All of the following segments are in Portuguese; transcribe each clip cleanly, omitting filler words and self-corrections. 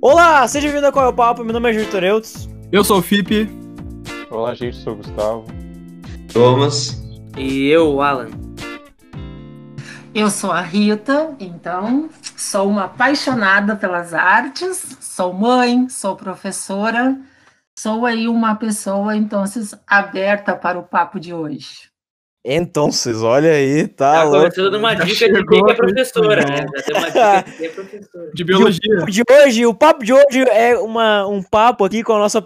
Olá, seja bem-vindo a Qual é o Papo? Meu nome é Vitor Eutz. Eu sou o Fipe. Olá, gente, sou o Gustavo. Thomas. E eu, Alan. Eu sou a Rita, então sou uma apaixonada pelas artes, sou mãe, sou professora, sou aí uma pessoa, então, aberta para o papo de hoje. Então, olha aí, tá louco. Começando numa dica de quem é professora, né? Já tem uma dica de quem é professora. De biologia. O papo de hoje é um papo aqui com a nossa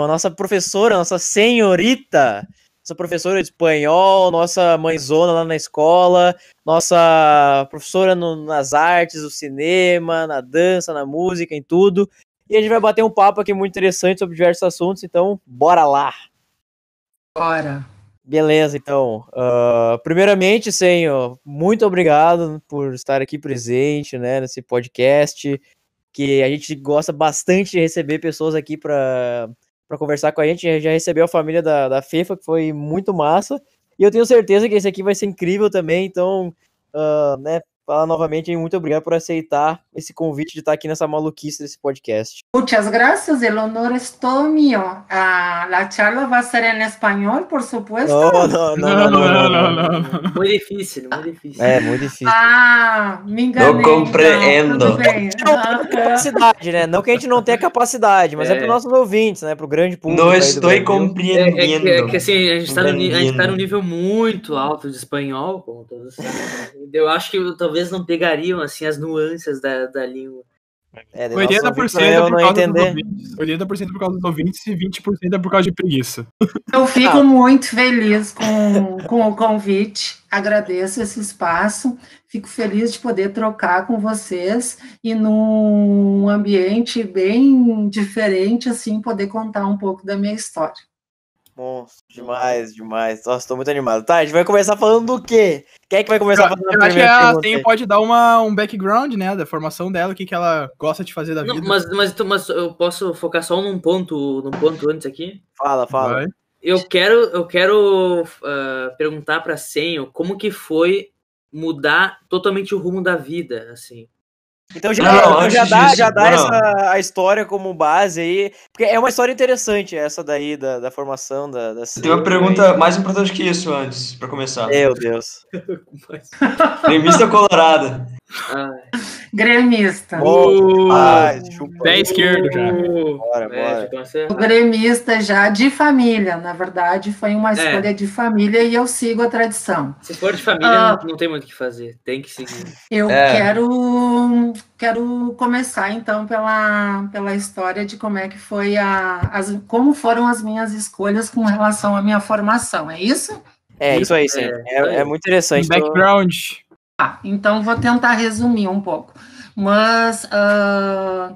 nossa professora, nossa senhorita, nossa professora de espanhol, nossa mãezona lá na escola, nossa professora nas artes, no cinema, na dança, na música, em tudo. E a gente vai bater um papo aqui muito interessante sobre diversos assuntos, então bora lá! Bora! Beleza, então. Primeiramente, Senhor, muito obrigado por estar aqui presente, né, nesse podcast, que a gente gosta bastante de receber pessoas aqui para conversar com a gente. A gente já recebeu a família da Fefa, que foi muito massa, e eu tenho certeza que esse aqui vai ser incrível também, então, né, falar novamente, muito obrigado por aceitar esse convite de estar aqui nessa maluquice desse podcast. Muchas gracias, el honor es todo mío. La charla va a ser en español, por supuesto. Não. Muito difícil, muito difícil. É, muito difícil. Me enganei. Não compreendo. Tudo bem. Capacidade, né? Não que a gente não tenha capacidade, mas é para os nossos ouvintes, né? Para o grande público. Não estou compreendendo. É que assim, a gente tá num nível muito alto de espanhol, como todos sabem. Eu acho que talvez não pegariam assim as nuances da língua. 80% por causa dos ouvintes e 20% é por causa de preguiça. Eu fico muito feliz com o convite, agradeço esse espaço, fico feliz de poder trocar com vocês e num ambiente bem diferente, assim, poder contar um pouco da minha história. Monstro, demais. Nossa, tô muito animado. Tá, a gente vai começar falando do quê? Quem é que vai começar falando da primeira pergunta? Eu acho que a pode dar um background, né, da formação dela, o que ela gosta de fazer da vida. Mas eu posso focar só num ponto antes aqui? Fala. Vai. Eu quero perguntar pra Senho como que foi mudar totalmente o rumo da vida, assim. Então já dá a história como base aí, porque é uma história interessante essa daí, da formação da Tem uma pergunta mais importante que isso antes, pra começar. Meu Deus. Gremista colorada. Gremista. Pé esquerdo já. Bora. O gremista já de família, na verdade, foi uma escolha de família e eu sigo a tradição. Se for de família, não tem muito o que fazer, tem que seguir. Eu quero começar, então, pela história de como é que foi como foram as minhas escolhas com relação à minha formação, é isso? É, isso aí, sim. É muito interessante. Background. Então vou tentar resumir um pouco. Mas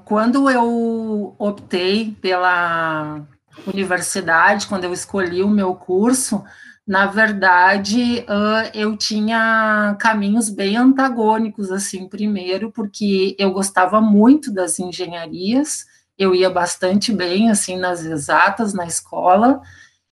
quando eu optei pela universidade, quando eu escolhi o meu curso, na verdade, eu tinha caminhos bem antagônicos, assim, primeiro, porque eu gostava muito das engenharias, eu ia bastante bem, assim, nas exatas, na escola,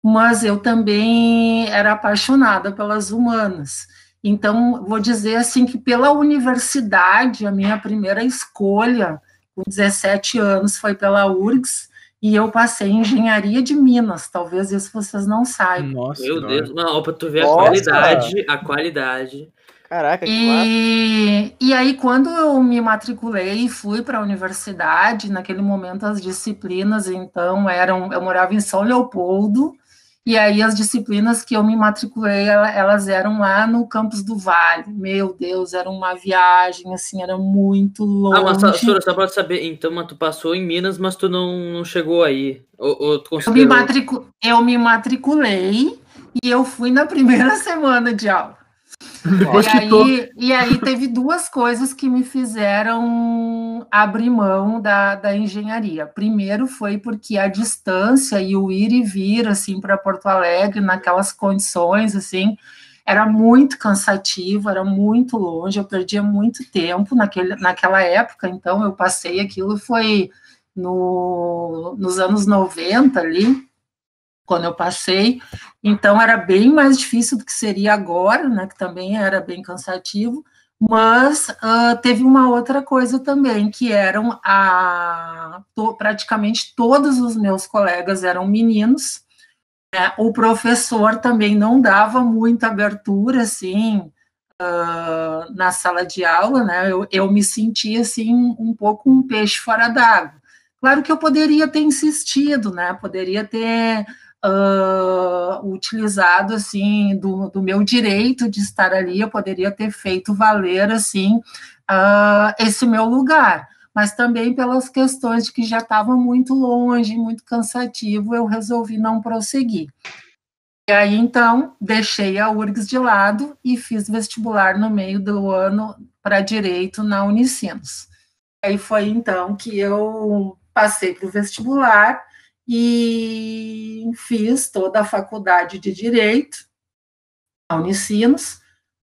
mas eu também era apaixonada pelas humanas. Então, vou dizer, assim, que pela universidade, a minha primeira escolha, com 17 anos, foi pela URGS, e eu passei em engenharia de Minas, talvez isso vocês não saibam. Nossa, meu Deus, não, pra tu ver a qualidade. Caraca, que massa. E aí, quando eu me matriculei e fui para a universidade, naquele momento as disciplinas, então, eu morava em São Leopoldo, e aí as disciplinas que eu me matriculei, elas eram lá no campus do Vale. Meu Deus, era uma viagem, assim, era muito longe. Mas só pode saber, então, mas tu passou em Minas, mas tu não chegou aí? Ou tu eu me matriculei e eu fui na primeira semana de aula. E aí teve duas coisas que me fizeram abrir mão da engenharia. Primeiro foi porque a distância e o ir e vir assim para Porto Alegre naquelas condições assim era muito cansativo, era muito longe, eu perdia muito tempo naquela época. Então eu passei, aquilo foi nos anos 90 ali, quando eu passei, então era bem mais difícil do que seria agora, né, que também era bem cansativo, Mas teve uma outra coisa também, que eram praticamente todos os meus colegas eram meninos, né? O professor também não dava muita abertura, assim, na sala de aula, né? Eu me sentia, assim, um pouco um peixe fora d'água. Claro que eu poderia ter insistido, né? Poderia ter utilizado, assim, do meu direito de estar ali, eu poderia ter feito valer, assim, esse meu lugar, mas também pelas questões de que já estava muito longe, muito cansativo, eu resolvi não prosseguir. E aí, então, deixei a URGS de lado e fiz vestibular no meio do ano para Direito na Unicinos. Aí foi, então, que eu passei para o vestibular e fiz toda a faculdade de Direito na Unicinos.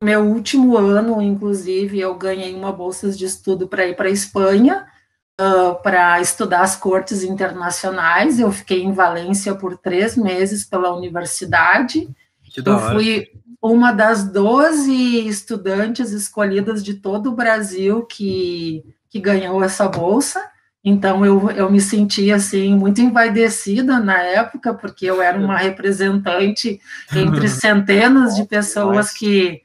Meu último ano, inclusive, eu ganhei uma bolsa de estudo para ir para a Espanha, para estudar as cortes internacionais. Eu fiquei em Valência por 3 meses pela universidade. Eu fui uma das 12 estudantes escolhidas de todo o Brasil que ganhou essa bolsa. Então, eu me senti, assim, muito envaidecida na época, porque eu era uma representante entre centenas de pessoas que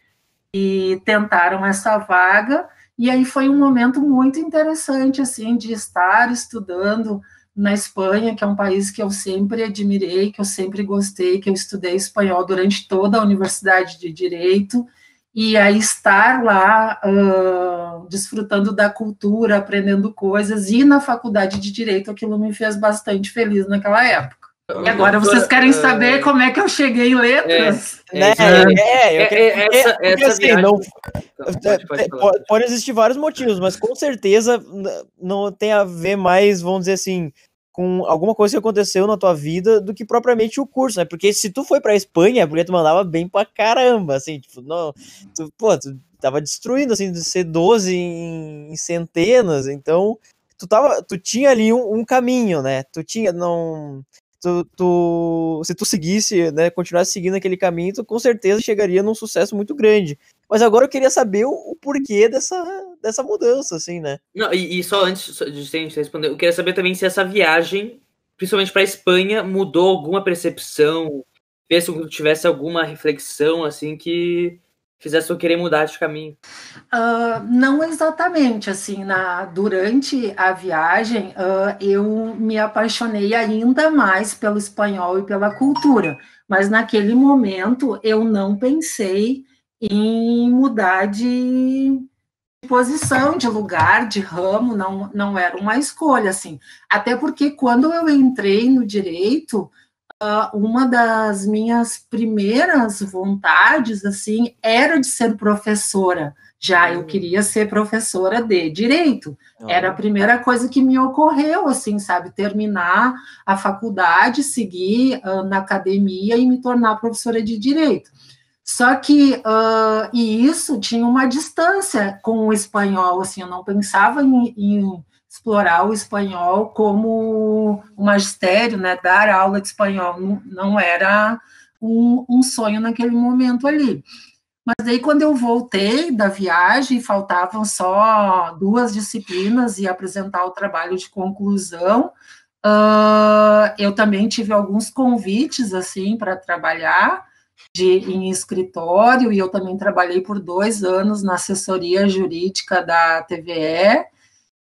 tentaram essa vaga, e aí foi um momento muito interessante, assim, de estar estudando na Espanha, que é um país que eu sempre admirei, que eu sempre gostei, que eu estudei espanhol durante toda a Universidade de Direito, e aí estar lá desfrutando da cultura, aprendendo coisas, e na faculdade de Direito aquilo me fez bastante feliz naquela época. E agora vocês querem saber como é que eu cheguei em letras? Pode existir vários motivos, mas com certeza não tem a ver mais, vamos dizer assim, com alguma coisa que aconteceu na tua vida do que propriamente o curso, né? Porque se tu foi pra Espanha, porque tu mandava bem pra caramba, assim, tipo, não, tu tava destruindo, assim, de ser 12 em centenas, então tu tinha ali um caminho, né? Se tu seguisse, né, continuasse seguindo aquele caminho, tu com certeza chegaria num sucesso muito grande. Mas agora eu queria saber o porquê dessa mudança, assim, né? Não, e só antes de gente responder, eu queria saber também se essa viagem, principalmente para a Espanha, mudou alguma percepção, fez com que tu tivesse alguma reflexão, assim, que fizesse eu querer mudar de caminho. Não exatamente, assim, durante a viagem, eu me apaixonei ainda mais pelo espanhol e pela cultura, mas naquele momento eu não pensei em mudar de posição, de lugar, de ramo, não era uma escolha, assim, até porque quando eu entrei no direito, uma das minhas primeiras vontades, assim, era de ser professora. Já eu queria ser professora de direito. Era a primeira coisa que me ocorreu, assim, sabe? Terminar a faculdade, seguir na academia e me tornar professora de direito. Só que, e isso tinha uma distância com o espanhol, assim, eu não pensava em explorar o espanhol como um magistério, né, dar aula de espanhol, não era um sonho naquele momento ali. Mas aí, quando eu voltei da viagem, faltavam só 2 disciplinas e apresentar o trabalho de conclusão, eu também tive alguns convites, assim, para trabalhar em escritório, e eu também trabalhei por 2 anos na assessoria jurídica da TVE,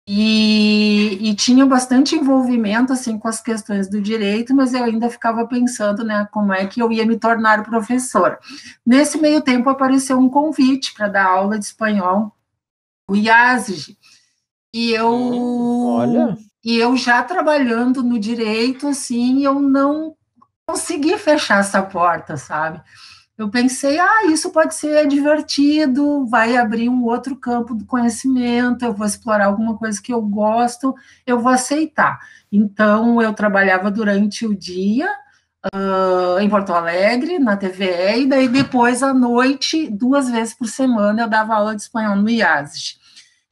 e tinha bastante envolvimento, assim, com as questões do direito, mas eu ainda ficava pensando, né, como é que eu ia me tornar professora. Nesse meio tempo, apareceu um convite para dar aula de espanhol no IASG, e eu já trabalhando no direito, assim, eu não consegui fechar essa porta, sabe? Eu pensei, isso pode ser divertido, vai abrir um outro campo do conhecimento, eu vou explorar alguma coisa que eu gosto, eu vou aceitar. Então, eu trabalhava durante o dia em Porto Alegre, na TVE, e daí depois, à noite, 2 vezes por semana, eu dava aula de espanhol no IASG.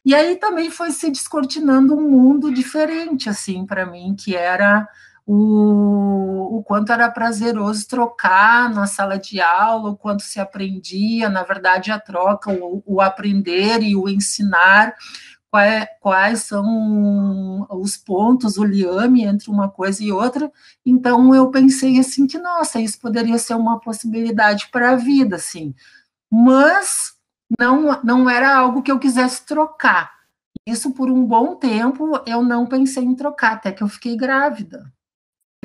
E aí também foi se descortinando um mundo diferente, assim, para mim, que era o quanto era prazeroso trocar na sala de aula, o quanto se aprendia, na verdade, a troca, o aprender e o ensinar, quais são os pontos, o liame entre uma coisa e outra. Então, eu pensei assim que, nossa, isso poderia ser uma possibilidade para a vida, assim. Mas não era algo que eu quisesse trocar. Isso, por um bom tempo, eu não pensei em trocar, até que eu fiquei grávida.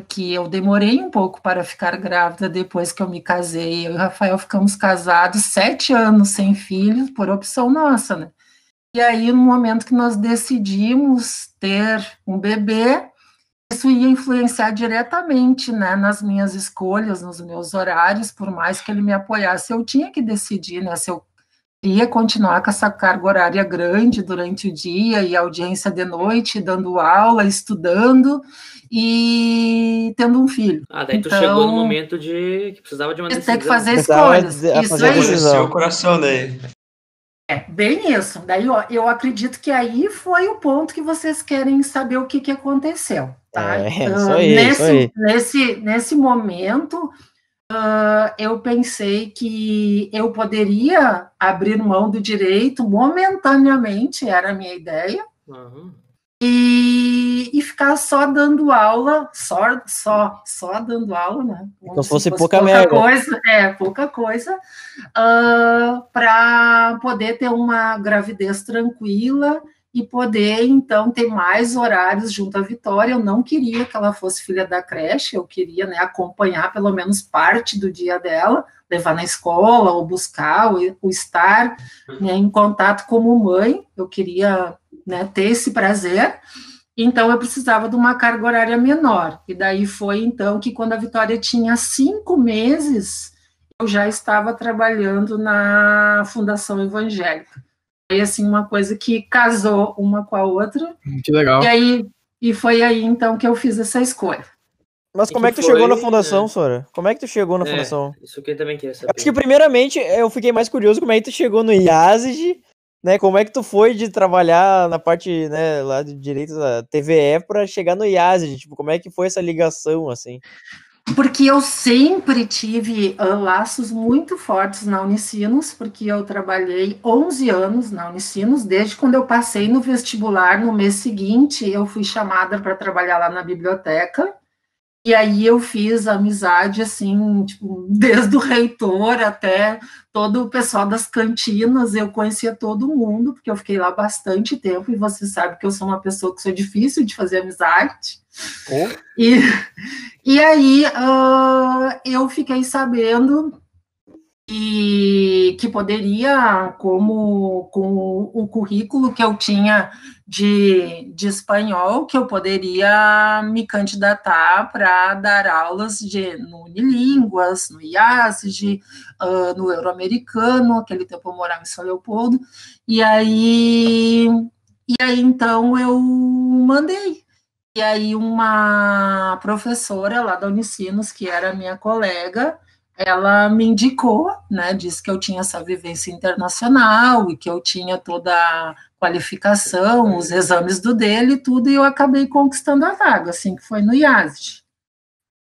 Que eu demorei um pouco para ficar grávida depois que eu me casei. Eu e o Rafael ficamos casados 7 anos sem filhos, por opção nossa, né? E aí, no momento que nós decidimos ter um bebê, isso ia influenciar diretamente, né, nas minhas escolhas, nos meus horários, por mais que ele me apoiasse, eu tinha que decidir, né, se eu queria continuar com essa carga horária grande durante o dia e audiência de noite, dando aula, estudando e tendo um filho. Daí tu chegou no momento de que precisava de uma decisão. Tem que fazer escolhas. Isso aí. Aconteceu o coração daí. Bem isso. Daí, ó, eu acredito que aí foi o ponto que vocês querem saber o que aconteceu, tá? Isso aí. Nesse momento, eu pensei que eu poderia abrir mão do direito momentaneamente, era a minha ideia, e ficar só dando aula, só dando aula, né? Como se fosse pouca merda. Pouca coisa, para poder ter uma gravidez tranquila e poder, então, ter mais horários junto à Vitória. Eu não queria que ela fosse filha da creche, eu queria, né, acompanhar pelo menos parte do dia dela, levar na escola, ou buscar, ou estar, né, em contato como mãe. Eu queria, né, ter esse prazer. Então, eu precisava de uma carga horária menor. E daí foi, então, que quando a Vitória tinha 5 meses, eu já estava trabalhando na Fundação Evangélica. Foi, assim, uma coisa que casou uma com a outra. Que legal. E foi aí, então, que eu fiz essa escolha. Mas como é que tu chegou na fundação, Sora? Como é que tu chegou na fundação? Isso que eu também queria saber. Acho que, primeiramente, eu fiquei mais curioso como é que tu chegou no IASIG, né? Como é que tu foi de trabalhar na parte, né, lá de direito da TVE pra chegar no IASIG? Tipo, como é que foi essa ligação, assim? Porque eu sempre tive laços muito fortes na Unicinos, porque eu trabalhei 11 anos na Unicinos, desde quando eu passei no vestibular, no mês seguinte, eu fui chamada para trabalhar lá na biblioteca, e aí eu fiz amizade, assim, tipo, desde o reitor até todo o pessoal das cantinas, eu conhecia todo mundo, porque eu fiquei lá bastante tempo, e você sabe que eu sou uma pessoa que sou difícil de fazer amizade. E aí eu fiquei sabendo que poderia, com o currículo que eu tinha de espanhol, que eu poderia me candidatar para dar aulas no Unilínguas, no IASG, no Euroamericano. Aquele tempo eu morava em São Leopoldo, e aí então eu mandei. E aí uma professora lá da Unicinos, que era minha colega, ela me indicou, né, disse que eu tinha essa vivência internacional e que eu tinha toda a qualificação, os exames do dele e tudo, e eu acabei conquistando a vaga, assim que foi no IASG.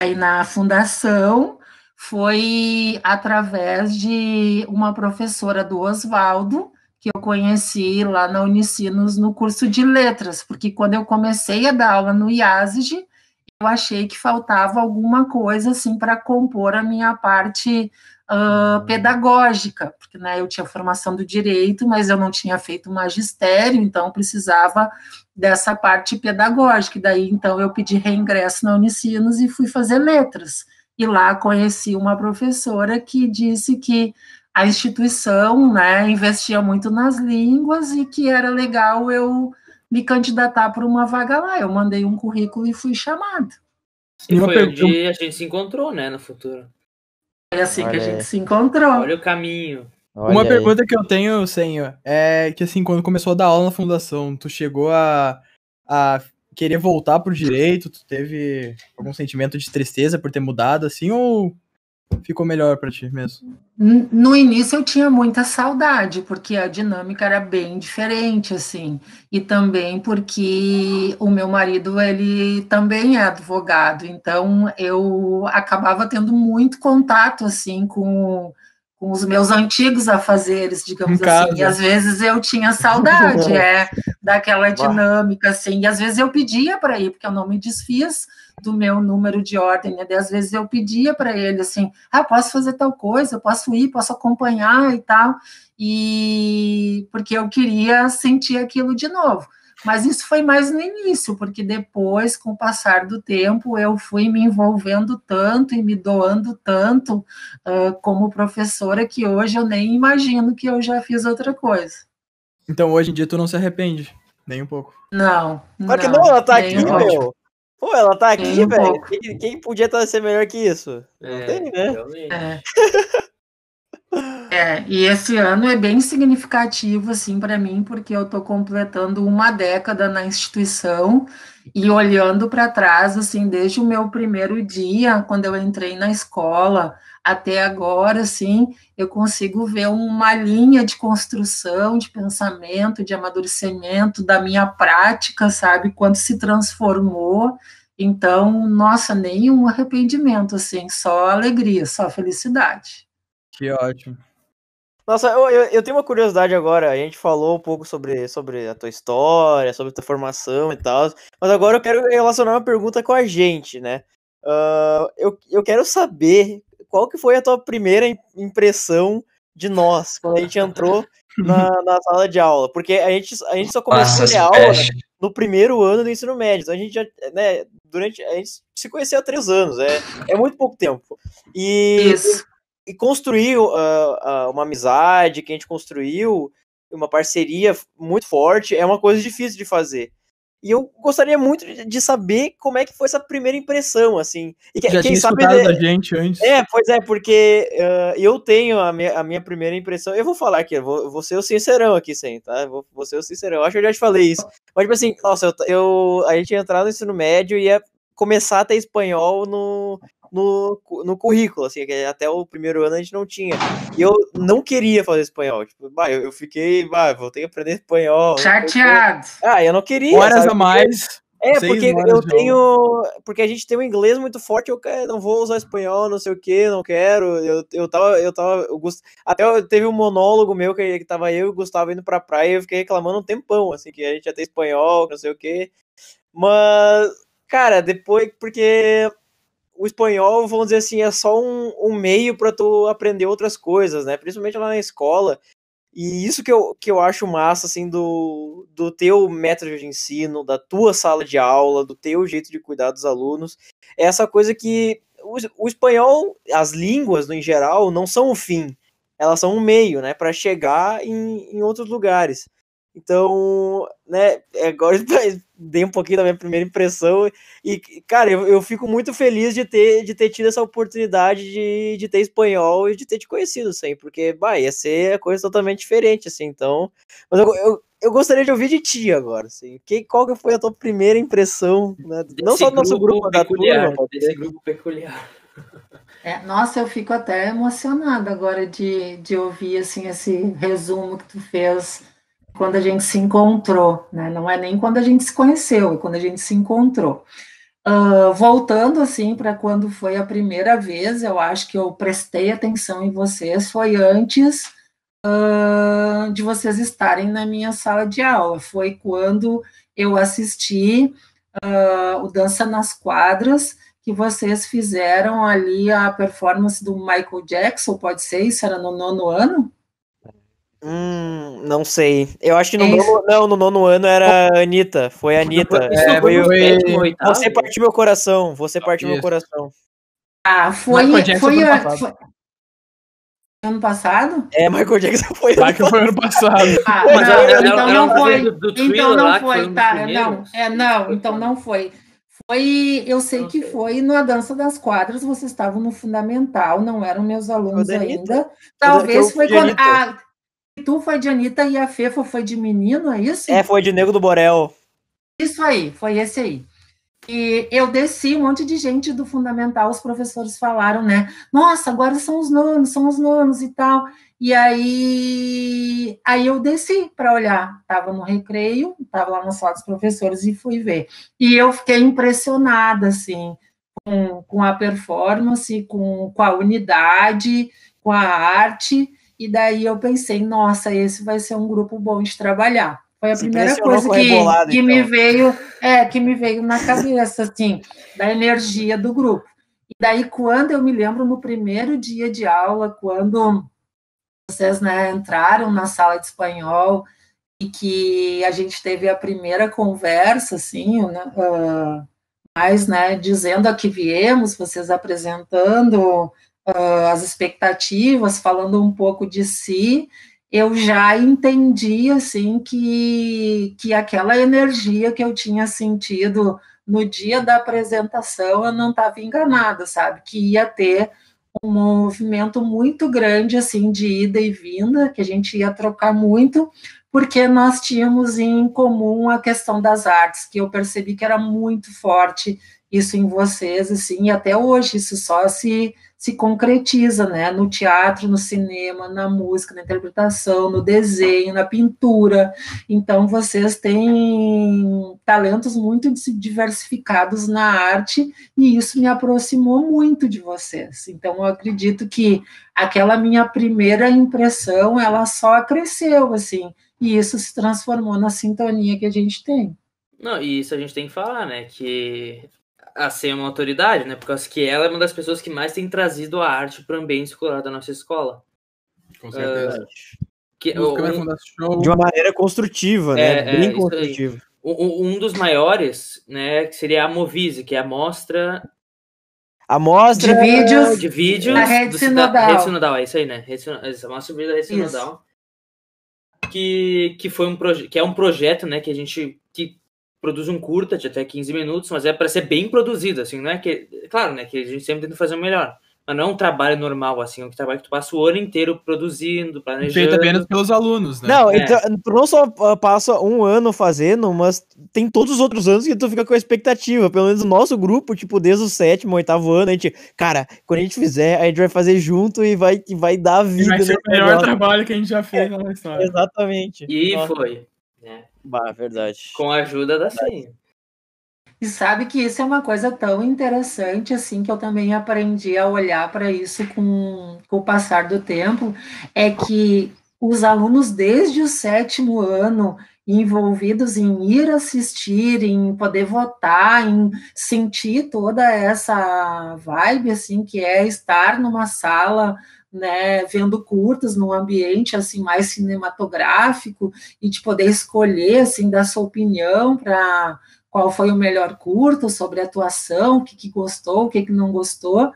Aí na fundação foi através de uma professora do Oswaldo, que eu conheci lá na Unicinos no curso de letras, porque quando eu comecei a dar aula no IASG, eu achei que faltava alguma coisa assim para compor a minha parte pedagógica, porque, né, eu tinha formação do direito, mas eu não tinha feito magistério, então eu precisava dessa parte pedagógica, e daí então eu pedi reingresso na Unicinos e fui fazer letras, e lá conheci uma professora que disse que a instituição, né, investia muito nas línguas e que era legal eu me candidatar para uma vaga lá. Eu mandei um currículo e fui chamada. E foi onde a gente se encontrou, né, no futuro. Foi assim que a gente se encontrou. Olha o caminho. Uma pergunta que eu tenho, Senhor, é que assim, quando começou a dar aula na fundação, tu chegou a querer voltar pro direito? Tu teve algum sentimento de tristeza por ter mudado, assim, ou ficou melhor pra ti mesmo? No início eu tinha muita saudade, porque a dinâmica era bem diferente, assim, e também porque o meu marido, ele também é advogado, então eu acabava tendo muito contato, assim, com os meus antigos afazeres, digamos assim, e às vezes eu tinha saudade, daquela dinâmica, assim, e às vezes eu pedia para ir, porque eu não me desfiz do meu número de ordem, né? Às vezes eu pedia para ele assim, posso fazer tal coisa, posso ir, posso acompanhar e tal, e porque eu queria sentir aquilo de novo. Mas isso foi mais no início, porque depois, com o passar do tempo, eu fui me envolvendo tanto e me doando tanto como professora, que hoje eu nem imagino que eu já fiz outra coisa. Então hoje em dia tu não se arrepende, nem um pouco. Não, Claro que não, ela tá aqui, nem um pouco. meu. Pô, ela tá aqui, Nem um velho. pouco. Quem podia ser melhor que isso? Não tem, né? Realmente. E esse ano é bem significativo, assim, para mim, porque eu estou completando uma década na instituição e olhando para trás, assim, desde o meu primeiro dia, quando eu entrei na escola, até agora, assim, eu consigo ver uma linha de construção, de pensamento, de amadurecimento da minha prática, sabe, quando se transformou. Então, nossa, nenhum arrependimento, assim, só alegria, só felicidade. Que ótimo. Nossa, eu tenho uma curiosidade agora. A gente falou um pouco sobre a tua história, sobre a tua formação e tal. Mas agora eu quero relacionar uma pergunta com a gente, né? Eu quero saber qual que foi a tua primeira impressão de nós, quando a gente entrou na sala de aula. Porque a gente só começou a ter aula no primeiro ano do ensino médio. Então a gente já, né, a gente se conheceu há 3 anos. É muito pouco tempo. Isso. E construir uma amizade que a gente construiu, uma parceria muito forte, é uma coisa difícil de fazer. E eu gostaria muito de saber como é que foi essa primeira impressão, assim. E já quem tinha sabe escutado da gente antes. Pois é, porque eu tenho a minha primeira impressão. Eu vou falar aqui, eu vou ser o sincerão aqui, sim, tá? Vou ser o sincerão. Acho que eu já te falei isso. Mas, tipo assim, nossa, a gente ia entrar no ensino médio e ia começar a ter espanhol no currículo, assim, que até o primeiro ano a gente não tinha. E eu não queria fazer espanhol. Tipo, eu fiquei, vou ter que aprender espanhol. Chateado. Eu não queria. Horas sabe? a mais. Porque porque a gente tem um inglês muito forte, eu não vou usar espanhol, não sei o que, não quero. Até teve um monólogo meu que tava eu e o Gustavo indo pra praia e eu fiquei reclamando um tempão, assim, que a gente ia ter espanhol, não sei o que. Mas, cara, depois, porque o espanhol, vamos dizer assim, é só um meio pra tu aprender outras coisas, né? Principalmente lá na escola. E isso que eu acho massa, assim, do teu método de ensino, da tua sala de aula, do teu jeito de cuidar dos alunos, é essa coisa que o espanhol, as línguas, no geral, não são o fim, elas são um meio, né, para chegar em outros lugares. Então, né, agora eu dei um pouquinho da minha primeira impressão e, cara, eu fico muito feliz de ter tido essa oportunidade de ter espanhol e de ter te conhecido, assim, porque, ia ser coisa totalmente diferente, assim, então... Mas eu gostaria de ouvir de ti agora, assim, qual que foi a tua primeira impressão, né? Não só do nosso grupo, da turma. Desse grupo peculiar. Nossa, eu fico até emocionada agora de ouvir, assim, esse resumo que tu fez quando a gente se encontrou, né? Não é nem quando a gente se conheceu, é quando a gente se encontrou. Voltando, assim, para quando foi a primeira vez, eu acho que eu prestei atenção em vocês, foi antes de vocês estarem na minha sala de aula, foi quando eu assisti o Dança nas Quadras, que vocês fizeram ali a performance do Michael Jackson, pode ser? Isso era no 9º ano? Não sei. Eu acho que no nono ano era a Anitta. Foi a Anitta. Você partiu meu coração. Você partiu meu coração. Foi ano passado? Michael Jackson foi ano passado. Então não foi. Então não foi, tá? Então não foi. Eu sei que foi na Dança das Quadras, vocês estavam no Fundamental, não eram meus alunos ainda. Talvez foi quando... Tu foi de Anitta e a Fefa foi de menino, é isso? Foi de Nego do Borel. Isso aí, foi esse aí. E eu desci, um monte de gente do fundamental, os professores falaram, né? Nossa, agora são os nonos e tal. E aí eu desci para olhar. Estava no recreio, estava lá na sala dos professores e fui ver. E eu fiquei impressionada, assim, com a performance, com a unidade, com a arte. E daí eu pensei, nossa, esse vai ser um grupo bom de trabalhar. Foi a primeira coisa que me veio na cabeça, assim, da energia do grupo. E daí, quando eu me lembro, no primeiro dia de aula, quando vocês, né, entraram na sala de espanhol e que a gente teve a primeira conversa, assim, né, mais, né, dizendo a que viemos, vocês apresentando as expectativas, falando um pouco de si, eu já entendi, assim, que aquela energia que eu tinha sentido no dia da apresentação, eu não estava enganada, sabe? Que ia ter um movimento muito grande, assim, de ida e vinda, que a gente ia trocar muito, porque nós tínhamos em comum a questão das artes, que eu percebi que era muito forte isso em vocês, assim, e até hoje isso só se concretiza, né, no teatro, no cinema, na música, na interpretação, no desenho, na pintura. Então, vocês têm talentos muito diversificados na arte, e isso me aproximou muito de vocês. Então, eu acredito que aquela minha primeira impressão, ela só cresceu, assim, e isso se transformou na sintonia que a gente tem. Não, e isso a gente tem que falar, né, que a ser uma autoridade, né, por causa que ela é uma das pessoas que mais tem trazido a arte para o ambiente escolar da nossa escola. Com certeza. De uma maneira construtiva, né, bem construtiva. Um dos maiores, né, que seria a Movise, que é a mostra de vídeos da Rede Sinodal. Rede Sinodal, é isso aí, né? A mostra de vídeos da Rede Sinodal. Que foi que é um projeto, né, que a gente produz um curta de até 15 minutos, mas é para ser bem produzido, assim, não é que... Claro, né, que a gente sempre tenta fazer o melhor, mas não é um trabalho normal, assim, é um trabalho que tu passa o ano inteiro produzindo, planejando. Feito apenas pelos alunos, né? Não, então, tu não só passa um ano fazendo, mas tem todos os outros anos que tu fica com a expectativa, pelo menos o nosso grupo, tipo, desde o 7º, 8º ano, a gente, cara, quando a gente fizer, a gente vai fazer junto e vai dar a vida. Vai ser o melhor trabalho que a gente já fez na história. Exatamente. E foi, né? Bah, verdade. Com a ajuda da Senha. E sabe que isso é uma coisa tão interessante, assim, que eu também aprendi a olhar para isso com o passar do tempo, é que os alunos desde o 7º ano envolvidos em ir assistir, em poder votar, em sentir toda essa vibe, assim, que é estar numa sala, né, vendo curtas num ambiente assim mais cinematográfico e de poder escolher, assim, dar sua opinião para qual foi o melhor curto, sobre a atuação, o que gostou, o que não gostou,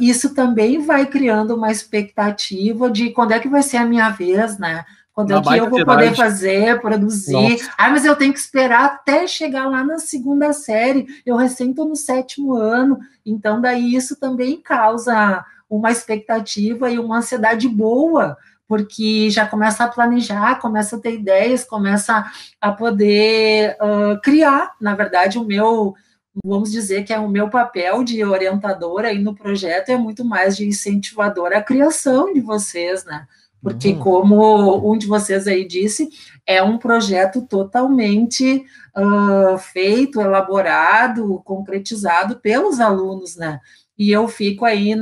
isso também vai criando uma expectativa de quando é que vai ser a minha vez, né? Quando é que eu vou poder fazer, produzir. Nossa. Mas eu tenho que esperar até chegar lá na 2ª série, eu recém estou no 7º ano, então daí isso também causa uma expectativa e uma ansiedade boa, porque já começa a planejar, começa a ter ideias, começa a poder criar. Na verdade, vamos dizer que é o meu papel de orientadora aí no projeto é muito mais de incentivadora à criação de vocês, né? Porque, como um de vocês aí disse, é um projeto totalmente feito, elaborado, concretizado pelos alunos, né? E eu fico aí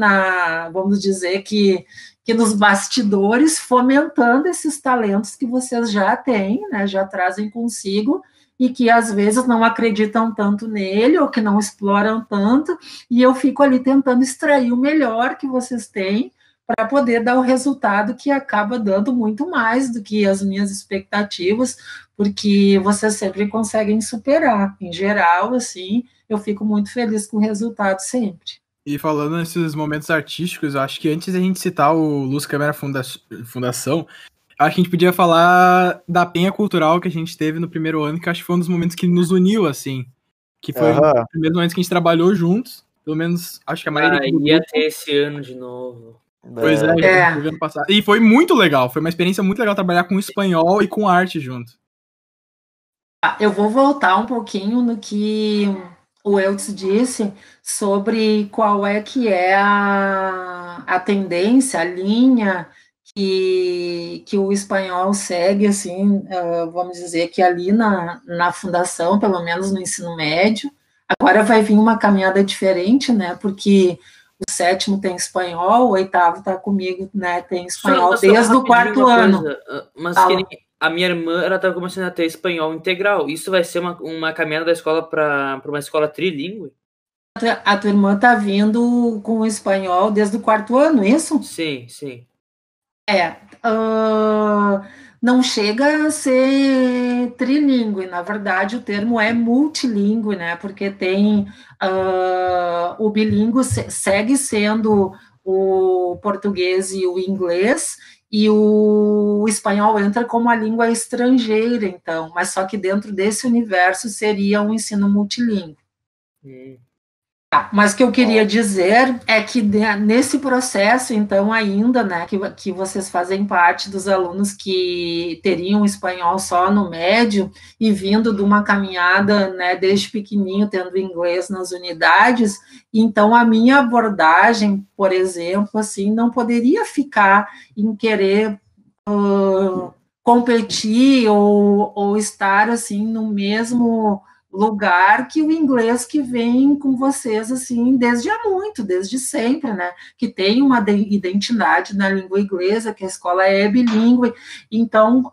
vamos dizer que nos bastidores, fomentando esses talentos que vocês já têm, né, já trazem consigo, e que às vezes não acreditam tanto nele, ou que não exploram tanto, e eu fico ali tentando extrair o melhor que vocês têm, para poder dar o resultado que acaba dando muito mais do que as minhas expectativas, porque vocês sempre conseguem superar. Em geral, assim, eu fico muito feliz com o resultado sempre. E falando nesses momentos artísticos, eu acho que antes da gente citar o Luz Câmara Fundação, acho que a gente podia falar da Penha Cultural que a gente teve no primeiro ano, que acho que foi um dos momentos que nos uniu, assim. Que foi um dos primeiros momentos que a gente trabalhou juntos. Pelo menos, acho que a maioria... ia ter esse ano de novo. Pois é. Ano passado. E foi muito legal. Foi uma experiência muito legal trabalhar com espanhol e com arte junto. Eu vou voltar um pouquinho no que o Eltz disse sobre qual é que é a tendência, a linha que o espanhol segue, assim, vamos dizer que ali na fundação, pelo menos no ensino médio. Agora vai vir uma caminhada diferente, né, porque o 7º tem espanhol, o 8º está comigo, né, tem espanhol desde o 4º ano. Mas que nem a minha irmã, ela tá começando a ter espanhol integral. Isso vai ser uma caminhada da escola para uma escola trilingue? A tua irmã tá vindo com o espanhol desde o 4º ano, isso? Sim, sim. Não chega a ser trilíngue, na verdade o termo é multilíngue, né, porque tem o bilíngue segue sendo o português e o inglês, e o espanhol entra como a língua estrangeira, então, mas só que dentro desse universo seria um ensino multilíngue. Mas o que eu queria dizer é que nesse processo, então, ainda, né, que vocês fazem parte dos alunos que teriam espanhol só no médio e vindo de uma caminhada, né, desde pequenininho, tendo inglês nas unidades, então a minha abordagem, por exemplo, assim, não poderia ficar em querer competir ou estar, assim, no mesmo lugar que o inglês que vem com vocês, assim, desde sempre, né, que tem uma identidade na língua inglesa, que a escola é bilíngue, então,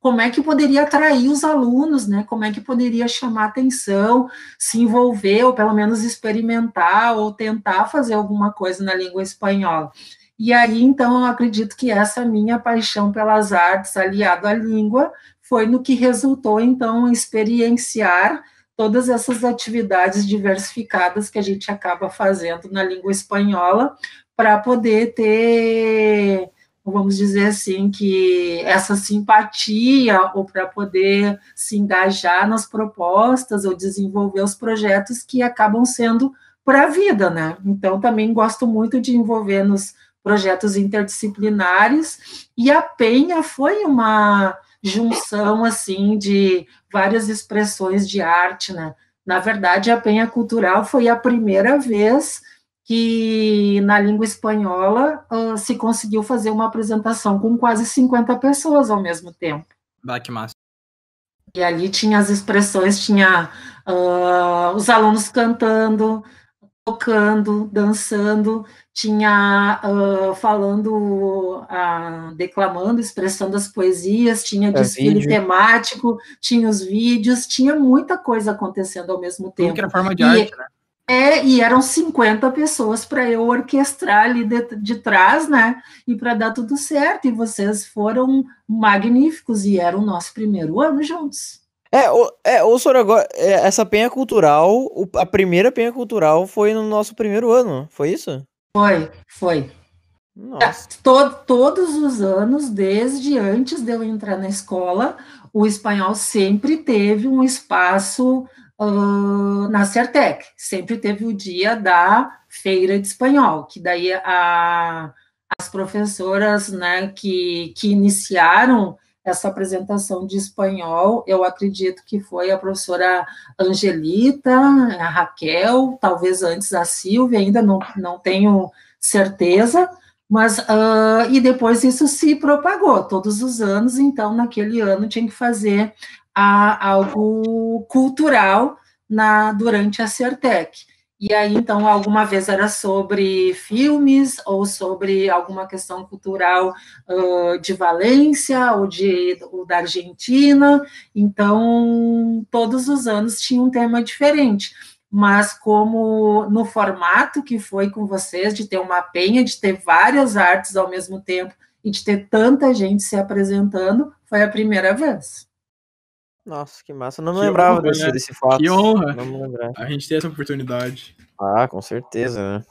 como é que poderia atrair os alunos, né, como é que poderia chamar atenção, se envolver, ou pelo menos experimentar, ou tentar fazer alguma coisa na língua espanhola. E aí, então, eu acredito que essa minha paixão pelas artes, aliado à língua, foi no que resultou, então, em experienciar todas essas atividades diversificadas que a gente acaba fazendo na língua espanhola, para poder ter, vamos dizer assim, que essa simpatia, ou para poder se engajar nas propostas, ou desenvolver os projetos que acabam sendo para a vida, né? Então, também gosto muito de envolver nos projetos interdisciplinares, e a Penha foi uma junção, assim, de várias expressões de arte, né? Na verdade, a Penha Cultural foi a primeira vez que, na língua espanhola, se conseguiu fazer uma apresentação com quase 50 pessoas ao mesmo tempo. Que massa. E ali tinha as expressões, tinha os alunos cantando, tocando, dançando, tinha falando, declamando, expressando as poesias, tinha desfile temático, tinha os vídeos, tinha muita coisa acontecendo ao mesmo tempo. Tudo que era forma de arte, né? E eram 50 pessoas para eu orquestrar ali de trás, né? E para dar tudo certo. E vocês foram magníficos, e era o nosso primeiro ano juntos. Soragó, essa Penha Cultural, a primeira Penha Cultural foi no nosso primeiro ano, foi isso? Foi. Nossa. Todos os anos, desde antes de eu entrar na escola, o espanhol sempre teve um espaço na Certec, sempre teve o dia da feira de espanhol, que daí as professoras, né, que iniciaram essa apresentação de espanhol, eu acredito que foi a professora Angelita, a Raquel, talvez antes a Silvia, ainda não tenho certeza, mas e depois isso se propagou todos os anos, então naquele ano tinha que fazer algo cultural durante a Certec. E aí, então, alguma vez era sobre filmes, ou sobre alguma questão cultural de Valência, ou da Argentina. Então, todos os anos tinha um tema diferente. Mas como no formato que foi com vocês, de ter uma penha, de ter várias artes ao mesmo tempo, e de ter tanta gente se apresentando, foi a primeira vez. Nossa, que massa. Eu não me lembrava desse fato. Que honra. Não me lembrava. A gente tem essa oportunidade. Com certeza, né?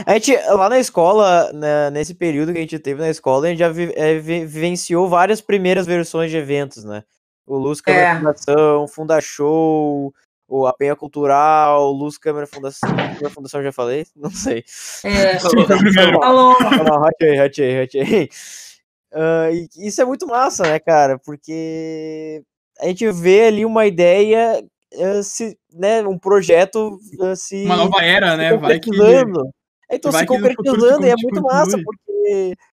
A gente, lá na escola, né, nesse período que a gente teve na escola, a gente já vivenciou várias primeiras versões de eventos, né? O Luz Câmara Fundação, Fundashow, a Penha Cultural, Luz Câmara Fundação. Câmara Fundação já falei? Não sei. Falou. Ratei. Isso é muito massa, né, cara? Porque a gente vê ali uma ideia um projeto se Uma nova era, né? Vai que concretizando. Então, vai se que no futuro concretizando, e é se muito continue. massa,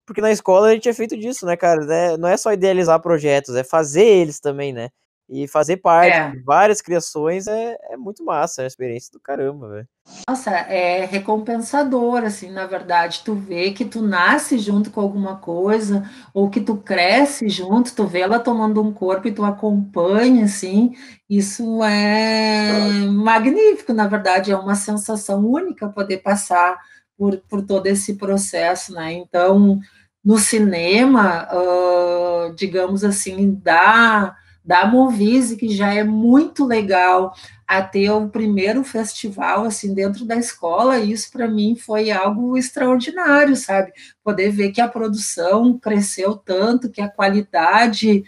porque na escola a gente é feito disso, né, cara? Né? Não é só idealizar projetos, é fazer eles também, né? E fazer parte de várias criações é muito massa, é uma experiência do caramba, velho. Nossa, é recompensador, assim, na verdade, tu vê que tu nasce junto com alguma coisa, ou que tu cresce junto, tu vê ela tomando um corpo e tu acompanha, assim, isso é magnífico, na verdade, é uma sensação única poder passar por todo esse processo, né? Então, no cinema, digamos assim, da Movise, que já é muito legal, a ter o primeiro festival assim dentro da escola, e isso para mim foi algo extraordinário, sabe? Poder ver que a produção cresceu tanto, que a qualidade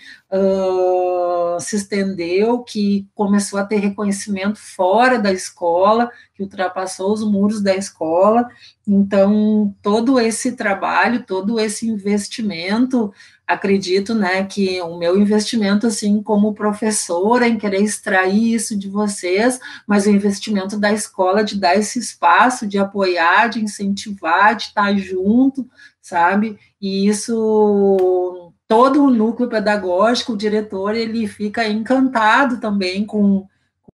se estendeu, que começou a ter reconhecimento fora da escola, que ultrapassou os muros da escola. Então, todo esse trabalho, todo esse investimento, acredito, né, que o meu investimento, assim, como professora, em querer extrair isso de vocês, mas o investimento da escola de dar esse espaço, de apoiar, de incentivar, de estar junto, sabe? E isso, todo o núcleo pedagógico, o diretor, ele fica encantado também com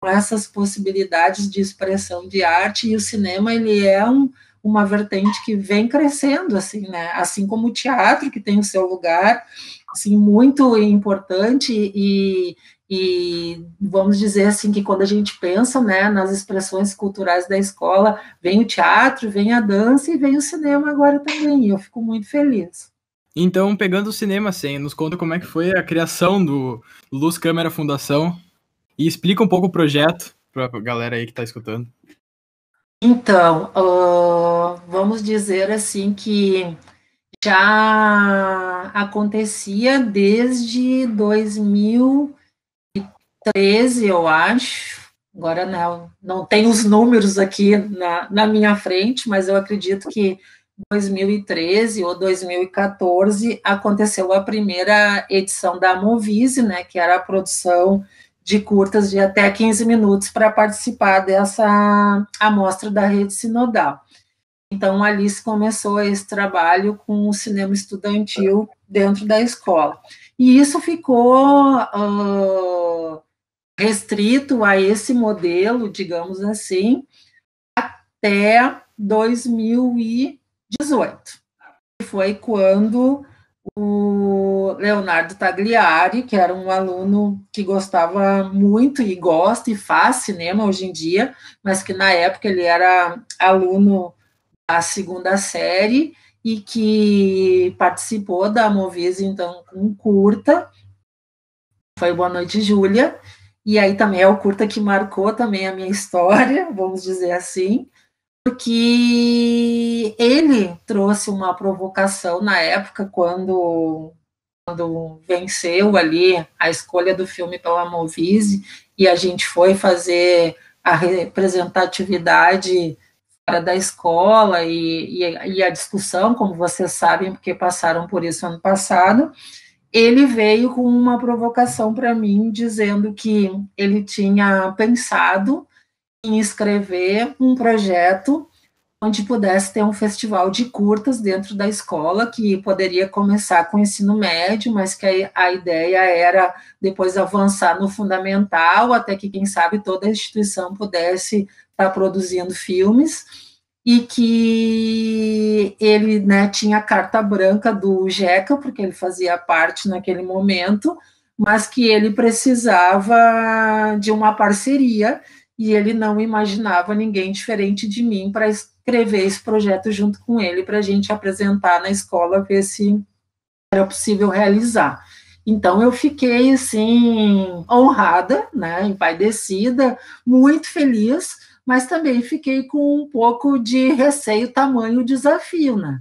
essas possibilidades de expressão de arte, e o cinema, ele é uma vertente que vem crescendo, assim, né? Assim como o teatro, que tem o seu lugar, assim, muito importante, e vamos dizer assim, que quando a gente pensa, né, nas expressões culturais da escola, vem o teatro, vem a dança e vem o cinema agora também, e eu fico muito feliz. Então, pegando o cinema, assim, nos conta como é que foi a criação do Luz Câmera Fundação e explica um pouco o projeto pra galera aí que tá escutando. Então, vamos dizer assim que já acontecia desde 2013, eu acho. Agora não tenho os números aqui na minha frente, mas eu acredito que 2013 ou 2014 aconteceu a primeira edição da Movise, né, que era a produção de curtas de até 15 minutos para participar dessa amostra da rede sinodal. Então, ali se começou esse trabalho com o cinema estudantil dentro da escola. E isso ficou restrito a esse modelo, digamos assim, até 2018. Foi quando o Leonardo Tagliari, que era um aluno que gostava muito e gosta e faz cinema hoje em dia, mas que na época ele era aluno da segunda série e que participou da Movise, então, com curta, foi Boa Noite, Júlia, e aí também é o curta que marcou também a minha história, vamos dizer assim, porque ele trouxe uma provocação na época, quando venceu ali a escolha do filme pela Movise, e a gente foi fazer a representatividade fora da escola e a discussão, como vocês sabem, porque passaram por isso ano passado, ele veio com uma provocação para mim, dizendo que ele tinha pensado em escrever um projeto onde pudesse ter um festival de curtas dentro da escola, que poderia começar com o ensino médio, mas que a ideia era depois avançar no fundamental, até que, quem sabe, toda a instituição pudesse estar produzindo filmes, e que ele, né, tinha a carta branca do JECA, porque ele fazia parte naquele momento, mas que ele precisava de uma parceria, e ele não imaginava ninguém diferente de mim para escrever esse projeto junto com ele, para a gente apresentar na escola, ver se era possível realizar. Então, eu fiquei, assim, honrada, né, empaidecida, muito feliz, mas também fiquei com um pouco de receio, tamanho desafio, né?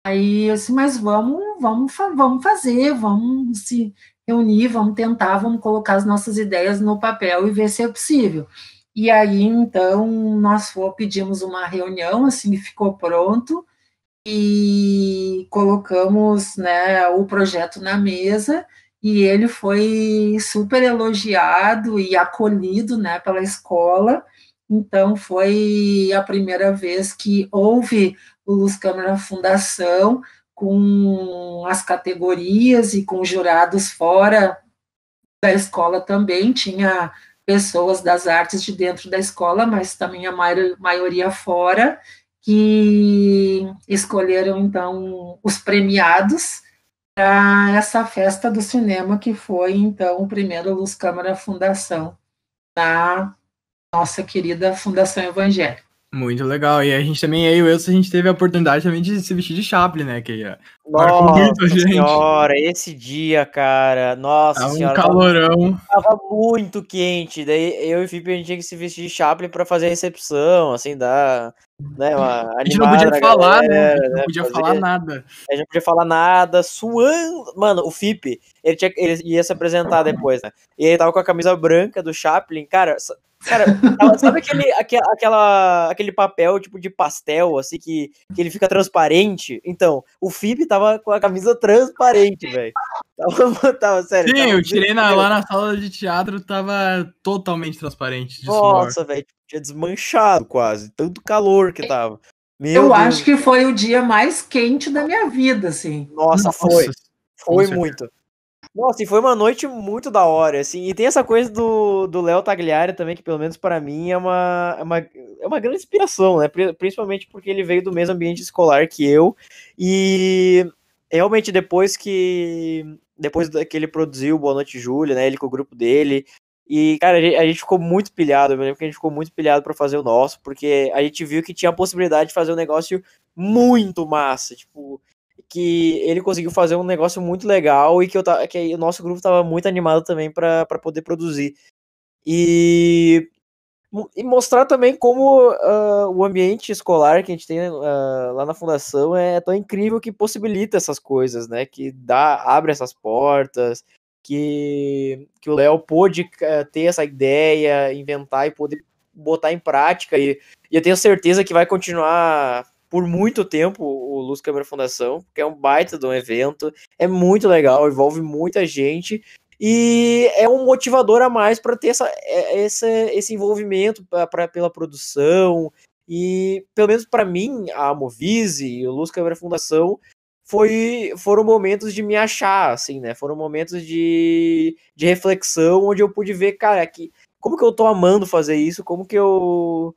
Aí, assim, mas vamos fazer, vamos se reunir, vamos tentar, vamos colocar as nossas ideias no papel e ver se é possível. E aí, então, nós pedimos uma reunião, assim, ficou pronto, e colocamos, né, o projeto na mesa, e ele foi super elogiado e acolhido, né, pela escola. Então, foi a primeira vez que houve o Luz Câmara Fundação, com as categorias e com jurados fora da escola também. Tinha pessoas das artes de dentro da escola, mas também a maioria fora, que escolheram, então, os premiados para essa festa do cinema, que foi, então, o primeiro Luz Câmara Fundação, na nossa querida Fundação Evangélica. Muito legal. E a gente também, eu e o Wilson, a gente teve a oportunidade também de se vestir de Chaplin, né? Que marcou muito a Nossa gente. senhora, esse dia, cara, nossa Tava um senhora, calorão. tava muito quente. Daí eu e o Felipe, a gente tinha que se vestir de Chaplin pra fazer a recepção, assim, dar, né, uma A gente não animada podia na falar, né? galera, A gente não né, podia fazer- falar nada. a gente não podia falar nada, suando. Mano, o Fipe, ele ia se apresentar depois, né? E ele tava com a camisa branca do Chaplin, cara. Sabe aquele papel tipo de pastel, assim, que ele fica transparente? Então, o Fipe tava com a camisa transparente, velho. Tava sério. Sim, tava eu tirei vermelho. lá na sala de teatro, tava totalmente transparente de suor. Nossa, velho, tinha desmanchado quase. Tanto calor que tava. Meu Eu Deus. acho que foi o dia mais quente da minha vida, assim. Nossa, Nossa, foi com certeza. muito. Nossa, e foi uma noite muito da hora, assim. E tem essa coisa do Léo Tagliari também, que pelo menos pra mim é uma grande inspiração, né? Principalmente porque ele veio do mesmo ambiente escolar que eu. E realmente depois que ele produziu Boa Noite Júlia, né? Ele com o grupo dele. E, cara, a gente ficou muito pilhado. Eu lembro que a gente ficou muito pilhado pra fazer o nosso, porque a gente viu que tinha a possibilidade de fazer um negócio muito massa. Tipo, que ele conseguiu fazer um negócio muito legal e que o nosso grupo tava muito animado também para poder produzir. E mostrar também como o ambiente escolar que a gente tem lá na fundação é tão incrível, que possibilita essas coisas, né? Que abre essas portas, que o Léo pôde ter essa ideia, inventar e poder botar em prática. E eu tenho certeza que vai continuar por muito tempo o Luz Câmara Fundação, porque é um baita de um evento, é muito legal, envolve muita gente. E é um motivador a mais para ter esse envolvimento pela produção. E, pelo menos para mim, a Movise e o Luz Câmara Fundação foram momentos de me achar, assim, né? Foram momentos de reflexão, onde eu pude ver, cara, como que eu tô amando fazer isso, como que eu...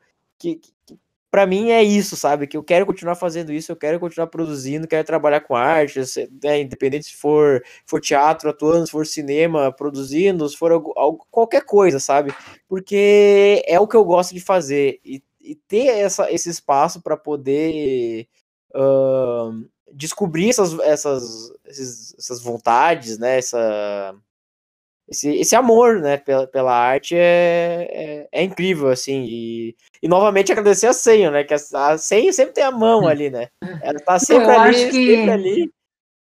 Pra mim é isso, sabe? Que eu quero continuar fazendo isso, eu quero continuar produzindo, quero trabalhar com arte, né? Independente se for teatro atuando, se for cinema produzindo, se for qualquer coisa, sabe? Porque é o que eu gosto de fazer. E ter esse espaço para poder descobrir essas vontades, né? Esse amor, né, pela arte é incrível, assim, e novamente agradecer a Senho, né, que a Senho sempre tem a mão ali, né, ela tá sempre Eu ali, acho que sempre ali.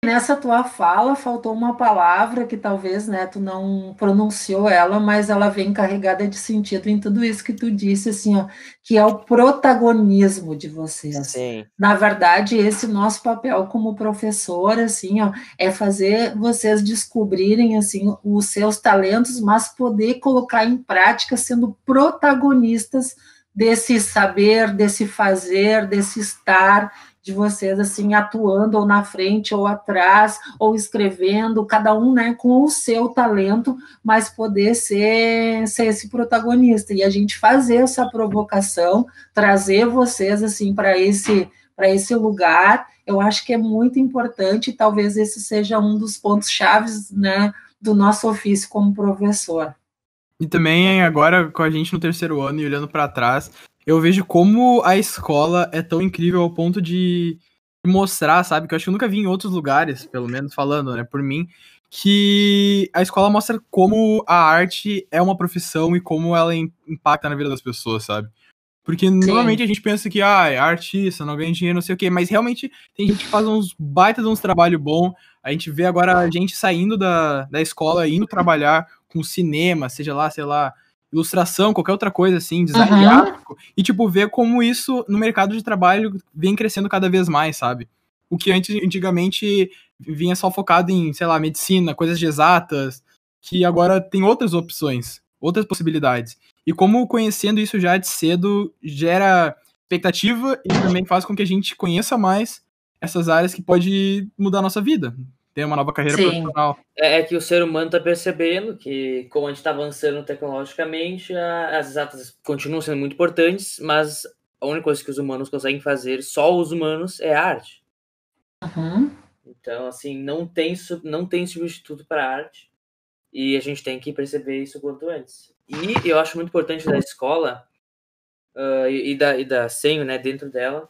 nessa tua fala faltou uma palavra que talvez, né, tu não pronunciou ela, mas ela vem carregada de sentido em tudo isso que tu disse, assim, ó, que é o protagonismo de vocês. Sim. Na verdade, esse nosso papel como professor, assim, ó, é fazer vocês descobrirem, assim, os seus talentos, mas poder colocar em prática sendo protagonistas desse saber, desse fazer, desse estar, de vocês, assim, atuando ou na frente ou atrás, ou escrevendo, cada um, né, com o seu talento, mas poder ser esse protagonista, e a gente fazer essa provocação, trazer vocês, assim, para esse lugar, eu acho que é muito importante, e talvez esse seja um dos pontos chaves, né, do nosso ofício como professor. E também agora com a gente no terceiro ano e olhando para trás, eu vejo como a escola é tão incrível ao ponto de mostrar, sabe? Que eu acho que eu nunca vi em outros lugares, pelo menos falando, né, por mim, que a escola mostra como a arte é uma profissão e como ela impacta na vida das pessoas, sabe? Porque normalmente a gente pensa que, é artista, não ganha dinheiro, não sei o quê, mas realmente tem gente que faz uns baita de uns trabalho bom. A gente vê agora a gente saindo da escola, indo trabalhar com cinema, seja lá, sei lá, ilustração, qualquer outra coisa assim, design gráfico, e tipo, ver como isso no mercado de trabalho vem crescendo cada vez mais, sabe? O que antigamente vinha só focado em, sei lá, medicina, coisas de exatas, que agora tem outras opções, outras possibilidades. E como conhecendo isso já de cedo gera expectativa e também faz com que a gente conheça mais essas áreas que pode mudar a nossa vida. Ter uma nova carreira profissional. É que o ser humano está percebendo que, como a gente está avançando tecnologicamente, as exatas continuam sendo muito importantes, mas a única coisa que os humanos conseguem fazer, só os humanos, é a arte. Uhum. Então, assim, não tem substituto para a arte e a gente tem que perceber isso quanto antes. E eu acho muito importante da escola e da Senho, né, dentro dela,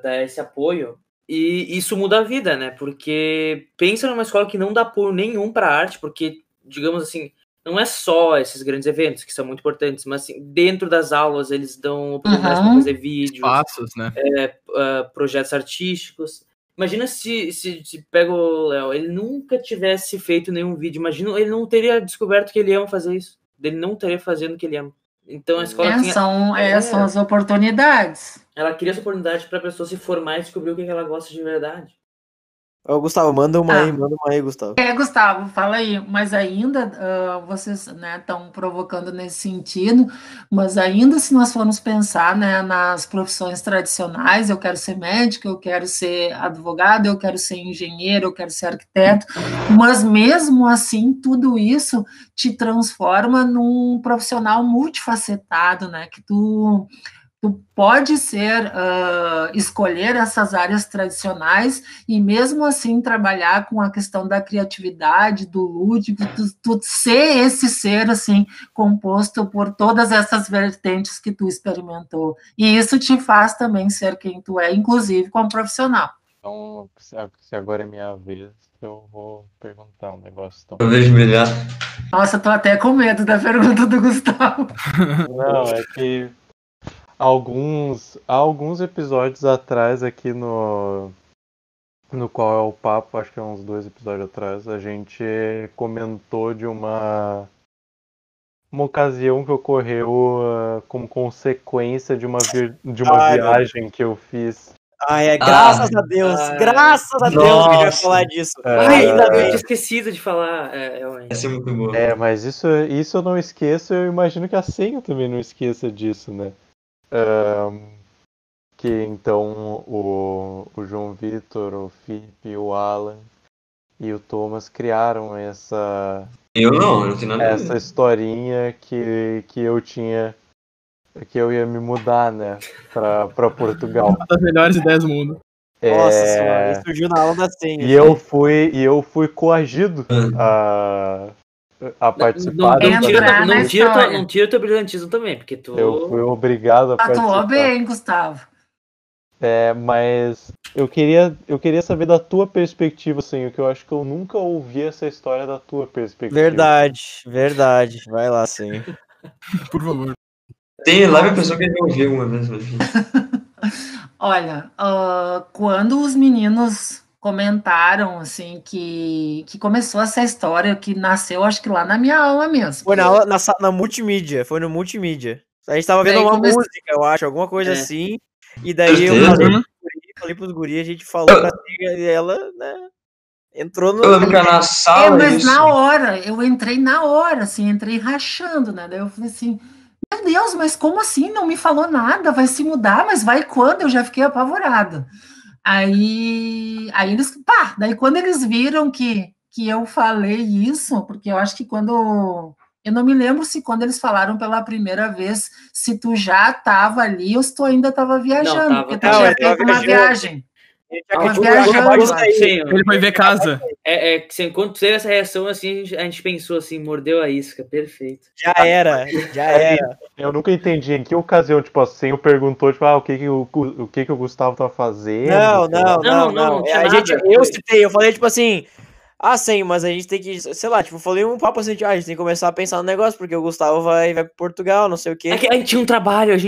dar esse apoio. E isso muda a vida, né? Porque pensa numa escola que não dá apoio nenhum para arte, porque, digamos assim, não é só esses grandes eventos que são muito importantes, mas assim, dentro das aulas eles dão oportunidades para fazer vídeos, espaços, né? Projetos artísticos. Imagina se pega o Léo, ele nunca tivesse feito nenhum vídeo, imagina, ele não teria descoberto que ele ama fazer isso. Ele não estaria fazendo o que ele ama. Então a escola são as oportunidades. Ela cria essa oportunidade para a pessoa se formar e descobrir o que ela gosta de verdade. Ô, Gustavo, manda uma aí, Gustavo. Gustavo, fala aí. Mas ainda, vocês estão provocando nesse sentido, mas ainda se nós formos pensar, né, nas profissões tradicionais, eu quero ser médico, eu quero ser advogado, eu quero ser engenheiro, eu quero ser arquiteto, mas mesmo assim, tudo isso te transforma num profissional multifacetado, né, que tu pode escolher essas áreas tradicionais e mesmo assim trabalhar com a questão da criatividade, do lúdico, tu ser esse ser assim composto por todas essas vertentes que tu experimentou. E isso te faz também ser quem tu é, inclusive como profissional. Então, se agora é minha vez, eu vou perguntar um negócio. Eu vejo brilhar. Nossa, tô até com medo da pergunta do Gustavo. Não, é que alguns episódios atrás aqui no Qual é o Papo, acho que é uns 2 episódios atrás, a gente comentou de uma ocasião que ocorreu como consequência de uma viagem que eu fiz. Graças a Deus, graças a Deus que a gente vai falar disso. Ainda bem, eu tinha esquecido de falar. Essa é muito boa. Mas isso eu não esqueço, eu imagino que a Senha também não esqueça disso, né? Que então o João Vitor, o Felipe, o Alan e o Thomas criaram essa essa historinha que eu ia me mudar, né, pra Portugal. Uma das melhores ideias do mundo. Nossa senhora, isso surgiu na aula da Senha. E eu fui coagido a participar. Não tira teu brilhantismo também, porque tu... Eu fui obrigado a participar. Atuou bem, Gustavo. Mas eu queria saber da tua perspectiva, assim, que eu acho que eu nunca ouvi essa história da tua perspectiva. Verdade. Vai lá, Senha. Por favor. Tem lá minha pessoa que já ouviu uma vez. Olha, quando os meninos comentaram, assim, que começou essa história, que nasceu, acho que lá na minha aula mesmo. Foi na aula, na multimídia, foi no multimídia. A gente tava vendo uma música, eu acho, alguma coisa assim, e daí eu falei pros guri, a gente falou pra Senha e ela, né, entrou no... Eu lembro que na sala... mas na hora, eu entrei assim, entrei rachando, né, daí eu falei assim... Meu Deus, mas como assim? Não me falou nada, vai se mudar, mas vai quando? Eu já fiquei apavorada. Aí eles, daí quando eles viram que eu falei isso, porque eu acho que eu não me lembro se quando eles falaram pela primeira vez, se tu já estava ali ou se tu ainda estava viajando, porque tu já fez uma viagem. Ele foi ver casa. Quando teve essa reação, assim, a gente pensou assim, mordeu a isca, perfeito. Já era. Eu nunca entendi em que ocasião, tipo assim, eu perguntou, tipo, o que o Gustavo tá fazendo. Não. Eu falei, tipo assim, sim, mas a gente tem que, sei lá, tipo, eu falei um papo assim, a gente tem que começar a pensar no negócio, porque o Gustavo vai pra Portugal, não sei o quê. A gente tinha um trabalho. E daí a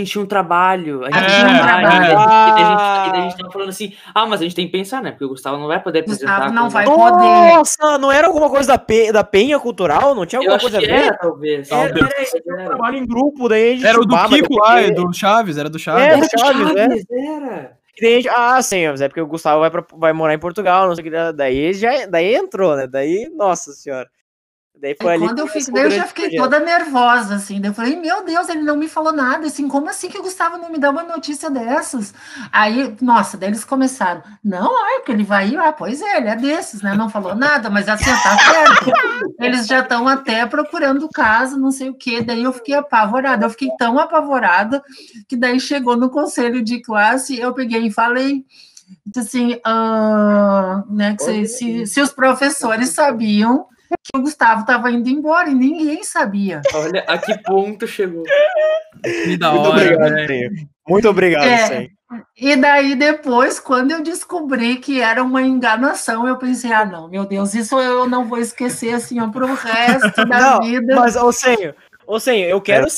gente tava falando assim, mas a gente tem que pensar, né, porque o Gustavo não vai poder apresentar. Gustavo não vai poder. Nossa, não era alguma coisa da Penha Cultural? Não tinha alguma coisa a ver? Talvez. Era um trabalho em grupo, daí a gente era o do Kiko lá, do Chaves, era do Chaves. Era do Chaves, era. sim, mas é porque o Gustavo vai morar em Portugal, não sei o que. Daí entrou, né? Daí, nossa senhora. Daí foi ali quando eu já fiquei toda nervosa, assim. Daí eu falei, meu Deus, ele não me falou nada. Assim, como assim que o Gustavo não me dá uma notícia dessas? Aí, nossa, daí eles começaram. Não, porque ele vai ir. Pois é, ele é desses, né? Não falou nada, mas assim, tá certo. Eles já estão até procurando casa, não sei o quê. Daí eu fiquei apavorada. Eu fiquei tão apavorada que daí chegou no conselho de classe, eu peguei e falei assim, né, que se os professores sabiam que o Gustavo estava indo embora e ninguém sabia. Olha a que ponto chegou. Que da hora, né? Muito obrigado, Senho. E daí depois, quando eu descobri que era uma enganação, eu pensei, não, meu Deus, isso eu não vou esquecer assim pro resto da vida. Mas, Senho, eu quero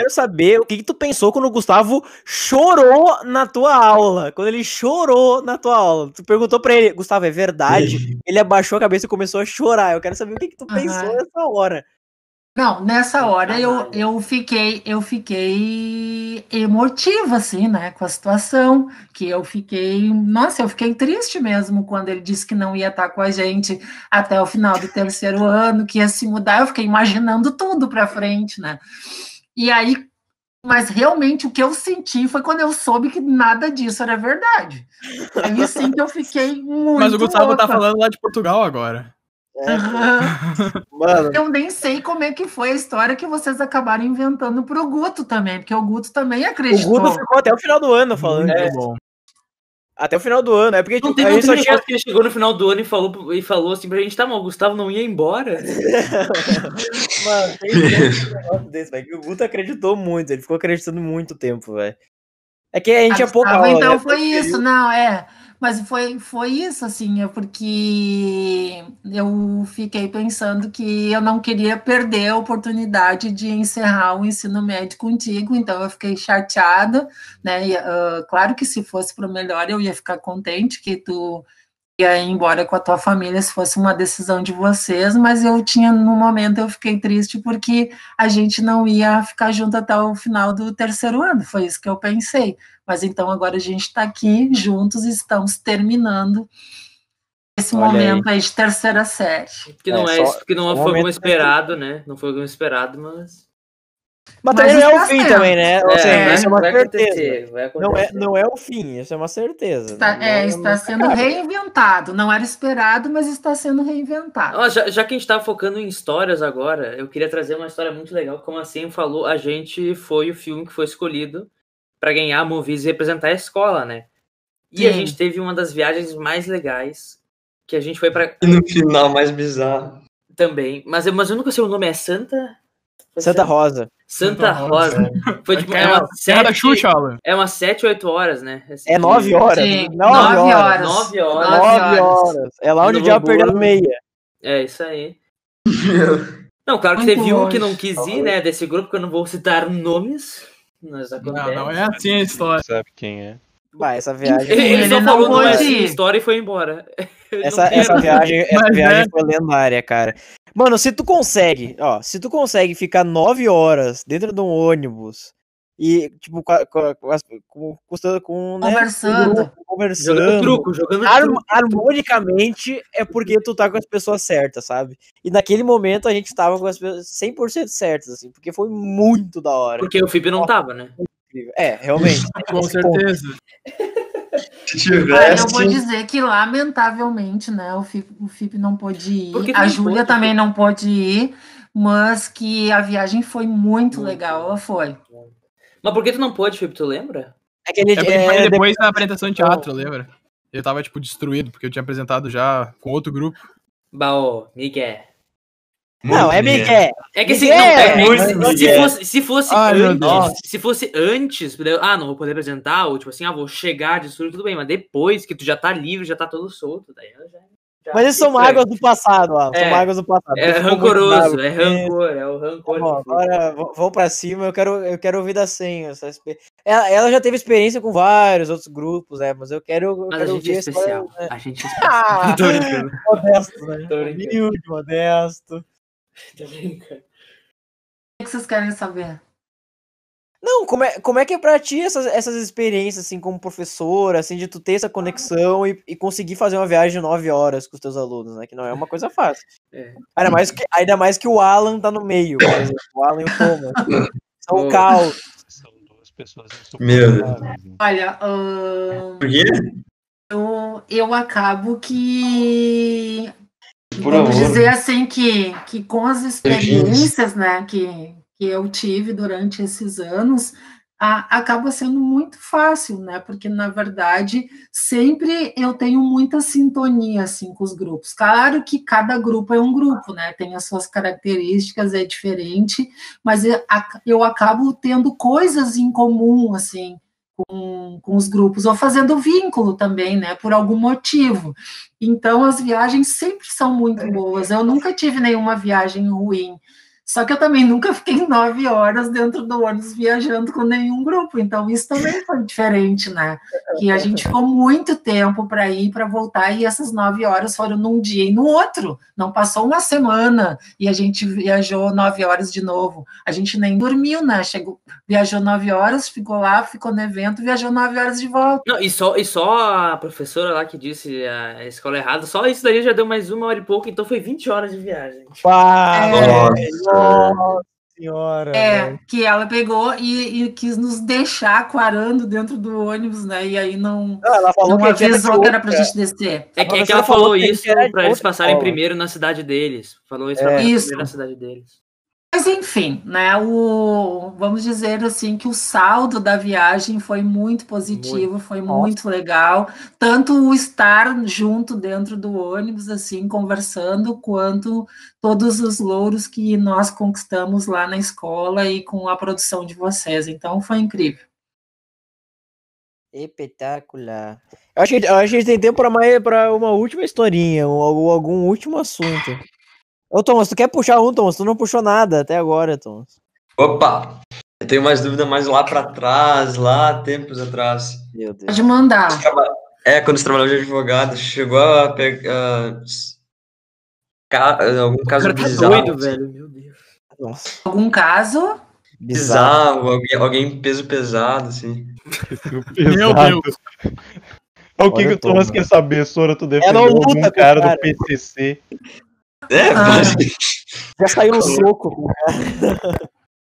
saber o que tu pensou quando o Gustavo chorou na tua aula. Quando ele chorou na tua aula. Tu perguntou pra ele, Gustavo, é verdade? Ele abaixou a cabeça e começou a chorar. Eu quero saber o que tu pensou nessa hora. Não, nessa hora eu fiquei emotiva, assim, né, com a situação, que eu fiquei triste mesmo quando ele disse que não ia estar com a gente até o final do terceiro ano, que ia se mudar, eu fiquei imaginando tudo para frente, né, e aí, mas realmente o que eu senti foi quando eu soube que nada disso era verdade, aí sim que eu fiquei muito Mas o Gustavo louca. tá falando lá de Portugal agora. Mano. Eu nem sei como é que foi a história que vocês acabaram inventando pro Guto também, porque o Guto também acreditou. O Guto ficou até o final do ano falando. Muito bom. Até o final do ano, é porque não teve que ele chegou no final do ano e falou assim pra gente, tá, mas o Gustavo não ia embora. Mano, tem um negócio desse, velho, que o Guto acreditou muito, ele ficou acreditando muito tempo, velho. É que a gente tinha pouca aula, então né? foi isso, mas foi isso, assim, porque eu fiquei pensando que eu não queria perder a oportunidade de encerrar o ensino médio contigo, então eu fiquei chateada, né, claro que se fosse para o melhor eu ia ficar contente que tu ia ir embora com a tua família se fosse uma decisão de vocês, mas no momento eu fiquei triste porque a gente não ia ficar junto até o final do terceiro ano, foi isso que eu pensei. Mas então agora a gente está aqui juntos e estamos terminando esse momento aí de terceira série. Que não foi como esperado, né? Não foi como esperado, mas também não é o fim também, né? Isso é uma certeza. Não é o fim, isso é uma certeza. Está sendo reinventado. Não era esperado, mas está sendo reinventado. Já que a gente está focando em histórias agora, eu queria trazer uma história muito legal. Como assim falou, a gente foi o filme que foi escolhido para ganhar a Movies e representar a escola, né? E Sim. A gente teve uma das viagens mais legais, que a gente foi para... E no final, mais bizarro. Também. Mas eu nunca sei o nome, é Santa Rosa. Santa Rosa. Foi tipo, é umas 7, 8 horas, né? Assim, é 9 horas. Sim, 9 horas. 9 horas. É lá onde o diabo perdeu a meia. É, isso aí. Não, claro que teve um que não quis ir, né, desse grupo, que eu não vou citar nomes. Não é assim a história. Sabe quem é? Bah, essa viagem... Ele só falou não é assim a história e foi embora. Essa viagem foi lendária, cara. Mano, se tu consegue ficar 9 horas dentro de um ônibus e, tipo, conversando, jogando harmonicamente, é porque tu tá com as pessoas certas, sabe? E naquele momento a gente tava com as pessoas 100% certas, assim, porque foi muito da hora. Porque o Felipe não tava, né? Realmente. Com certeza. Eu vou dizer que, lamentavelmente, né, o Felipe não pôde ir, a Júlia também não pôde ir, mas que a viagem foi muito legal, ela foi. Mas por que tu não pôde, Felipe, tu lembra? Foi depois da apresentação de teatro, lembra? Eu tava, tipo, destruído, porque eu tinha apresentado já com outro grupo. Baô, Miguel. Não, é Miguel. É que assim, se fosse antes, não vou poder apresentar, ou tipo assim, vou chegar de surto, tudo bem, mas depois que tu já tá livre, já tá todo solto, daí já mas isso são mágoas do passado, são mágoas do passado. É rancoroso, é o rancor. Agora, vou pra cima, eu quero ouvir da senha. Ela já teve experiência com vários outros grupos, né, mas eu quero a gente ouvir é especial. A gente é especial. Tô brincando. Modesto, né? Humilde, modesto. Tô brincando. O que vocês querem saber? Não, como é que é pra ti essas experiências, assim, como professor, assim, de tu ter essa conexão e conseguir fazer uma viagem de 9 horas com os teus alunos, né? Que não é uma coisa fácil. É. Ainda mais que o Alan tá no meio, por exemplo. O Alan e o Thomas. São o caos. São duas pessoas Meu insuportáveis. né? Olha, Por quê? eu acabo que, Por vamos amor. dizer assim, que com as experiências, né, que eu tive durante esses anos, acaba sendo muito fácil, né, porque, na verdade, sempre eu tenho muita sintonia, assim, com os grupos. Claro que cada grupo é um grupo, né, tem as suas características, é diferente, mas eu acabo tendo coisas em comum, assim, com os grupos, ou fazendo vínculo também, né, por algum motivo. Então, as viagens sempre são muito boas. Eu nunca tive nenhuma viagem ruim. Só que eu também nunca fiquei 9 horas dentro do ônibus viajando com nenhum grupo. Então, isso também foi diferente, né? Que a gente ficou muito tempo para ir, para voltar, e essas 9 horas foram num dia e no outro. Não passou uma semana e a gente viajou 9 horas de novo. A gente nem dormiu, né? Viajou 9 horas, ficou lá, ficou no evento, viajou 9 horas de volta. Não, e só a professora lá que disse a escola errada, só isso daí já deu mais 1 hora e pouco, então foi 20 horas de viagem. Pá, Nossa. nossa senhora, velho. Que ela pegou e quis nos deixar aquarando dentro do ônibus, né? E aí não Ela falou que a gente era de avisou que era pra outra. gente descer. É que professora ela falou falou que a gente isso era de pra eles outra passarem escola. primeiro na cidade deles. Falou isso É. pra passar Isso. primeiro na cidade deles. Mas enfim, né? Vamos dizer assim que o saldo da viagem foi muito positivo, foi muito legal. Tanto o estar junto dentro do ônibus, assim, conversando, quanto todos os louros que nós conquistamos lá na escola e com a produção de vocês. Então, foi incrível. Espetacular. Eu acho que a gente tem tempo pra uma última historinha, ou algum último assunto. Ô, Thomas, tu quer puxar um, Thomas? Tu não puxou nada até agora, Thomas. Opa! Eu tenho mais dúvida mais lá pra trás, lá tempos atrás. Meu Deus. Pode mandar. Quando você trabalhou de advogado, chegou a pegar algum caso O cara tá bizarro? doido, velho. Meu Deus. Nossa, Algum caso? bizarro. Alguém peso pesado, assim. Meu Pesado. Deus. O que, Olha que o Thomas quer saber, Sora? Tu Ela defendeu não algum luta com cara o cara. do PCC? Já saiu um soco.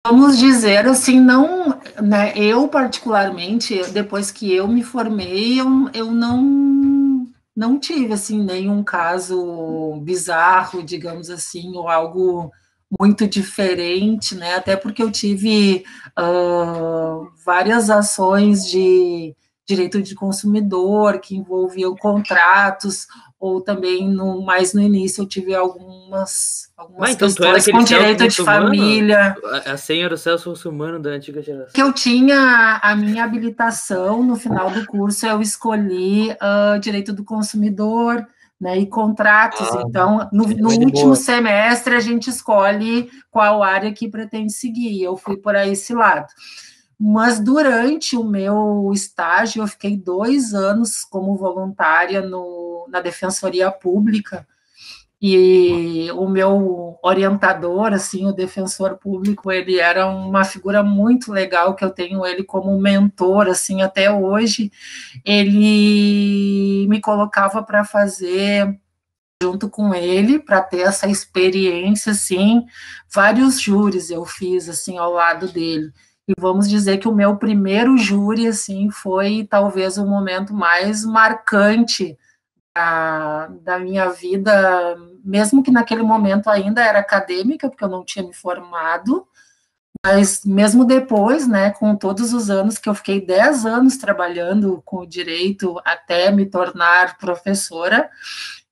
Vamos dizer assim, não, né, eu particularmente, depois que eu me formei, eu não tive, assim, nenhum caso bizarro, digamos assim, ou algo muito diferente, né, até porque eu tive várias ações de direito de consumidor que envolviam contratos, ou também, mais no início, eu tive algumas Então tu era questões aquele com Celso direito de Russomano? família. A senha era o Celso Russomano da antiga geração. Que eu tinha a minha habilitação, no final do curso eu escolhi direito do consumidor, né, e contratos. Então, no último semestre, a gente escolhe qual área que pretende seguir. Eu fui por esse lado. Mas durante o meu estágio, eu fiquei 2 anos como voluntária na Defensoria Pública, e o meu orientador, assim, o defensor público, ele era uma figura muito legal, que eu tenho ele como mentor, assim, até hoje. Ele me colocava para fazer, junto com ele, para ter essa experiência, assim, vários júris eu fiz, assim, ao lado dele. E vamos dizer que o meu primeiro júri, assim, foi talvez o momento mais marcante da minha vida, mesmo que naquele momento ainda era acadêmica, porque eu não tinha me formado, mas mesmo depois, né, com todos os anos que eu fiquei 10 anos trabalhando com o direito até me tornar professora,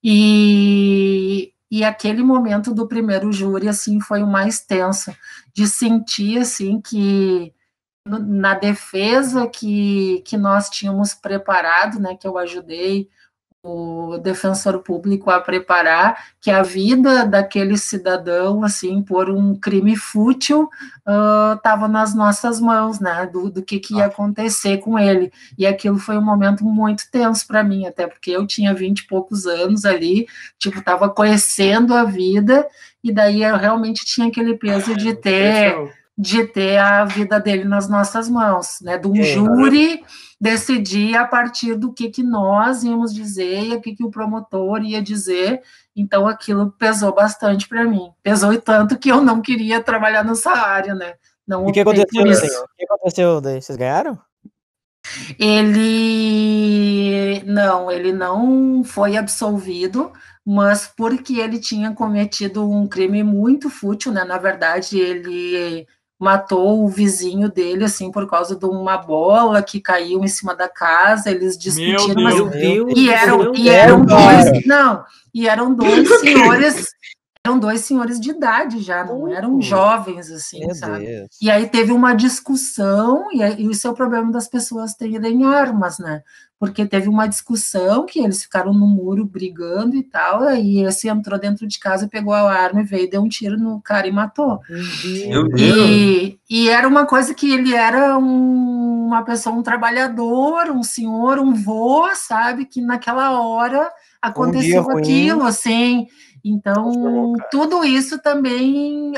e aquele momento do primeiro júri, assim, foi o mais tenso, de sentir, assim, que na defesa que nós tínhamos preparado, né, que eu ajudei o defensor público a preparar, que a vida daquele cidadão, assim, por um crime fútil, estava nas nossas mãos, né, do que ia acontecer com ele, e aquilo foi um momento muito tenso para mim, até porque eu tinha 20 e poucos anos ali, tipo, estava conhecendo a vida, e daí eu realmente tinha aquele peso de ter de ter a vida dele nas nossas mãos, né? De um Sim. júri decidir a partir do que nós íamos dizer e o que o promotor ia dizer. Então, aquilo pesou bastante para mim. Pesou e tanto que eu não queria trabalhar nessa área, né? Não E o que optei aconteceu, por isso. Senhor? O que aconteceu daí? Vocês ganharam? Ele não foi absolvido, mas porque ele tinha cometido um crime muito fútil, né? Na verdade, ele matou o vizinho dele, assim, por causa de uma bola que caiu em cima da casa. Eles discutiram, mas Deus. Meu Deus e do eram, céu. e eram Cara. dois, não, e eram dois senhores, eram dois senhores de idade já, não eram jovens, assim, Meu sabe? Deus. E aí teve uma discussão, e isso é o problema das pessoas terem armas, né? Porque teve uma discussão que eles ficaram no muro brigando e tal, aí esse entrou dentro de casa, pegou a arma e veio, deu um tiro no cara e matou. Meu Deus. E era uma coisa que ele era uma pessoa, um trabalhador, um senhor, um vô, sabe? Que naquela hora aconteceu ruim. aquilo, assim. Então, Transformou, cara. tudo isso também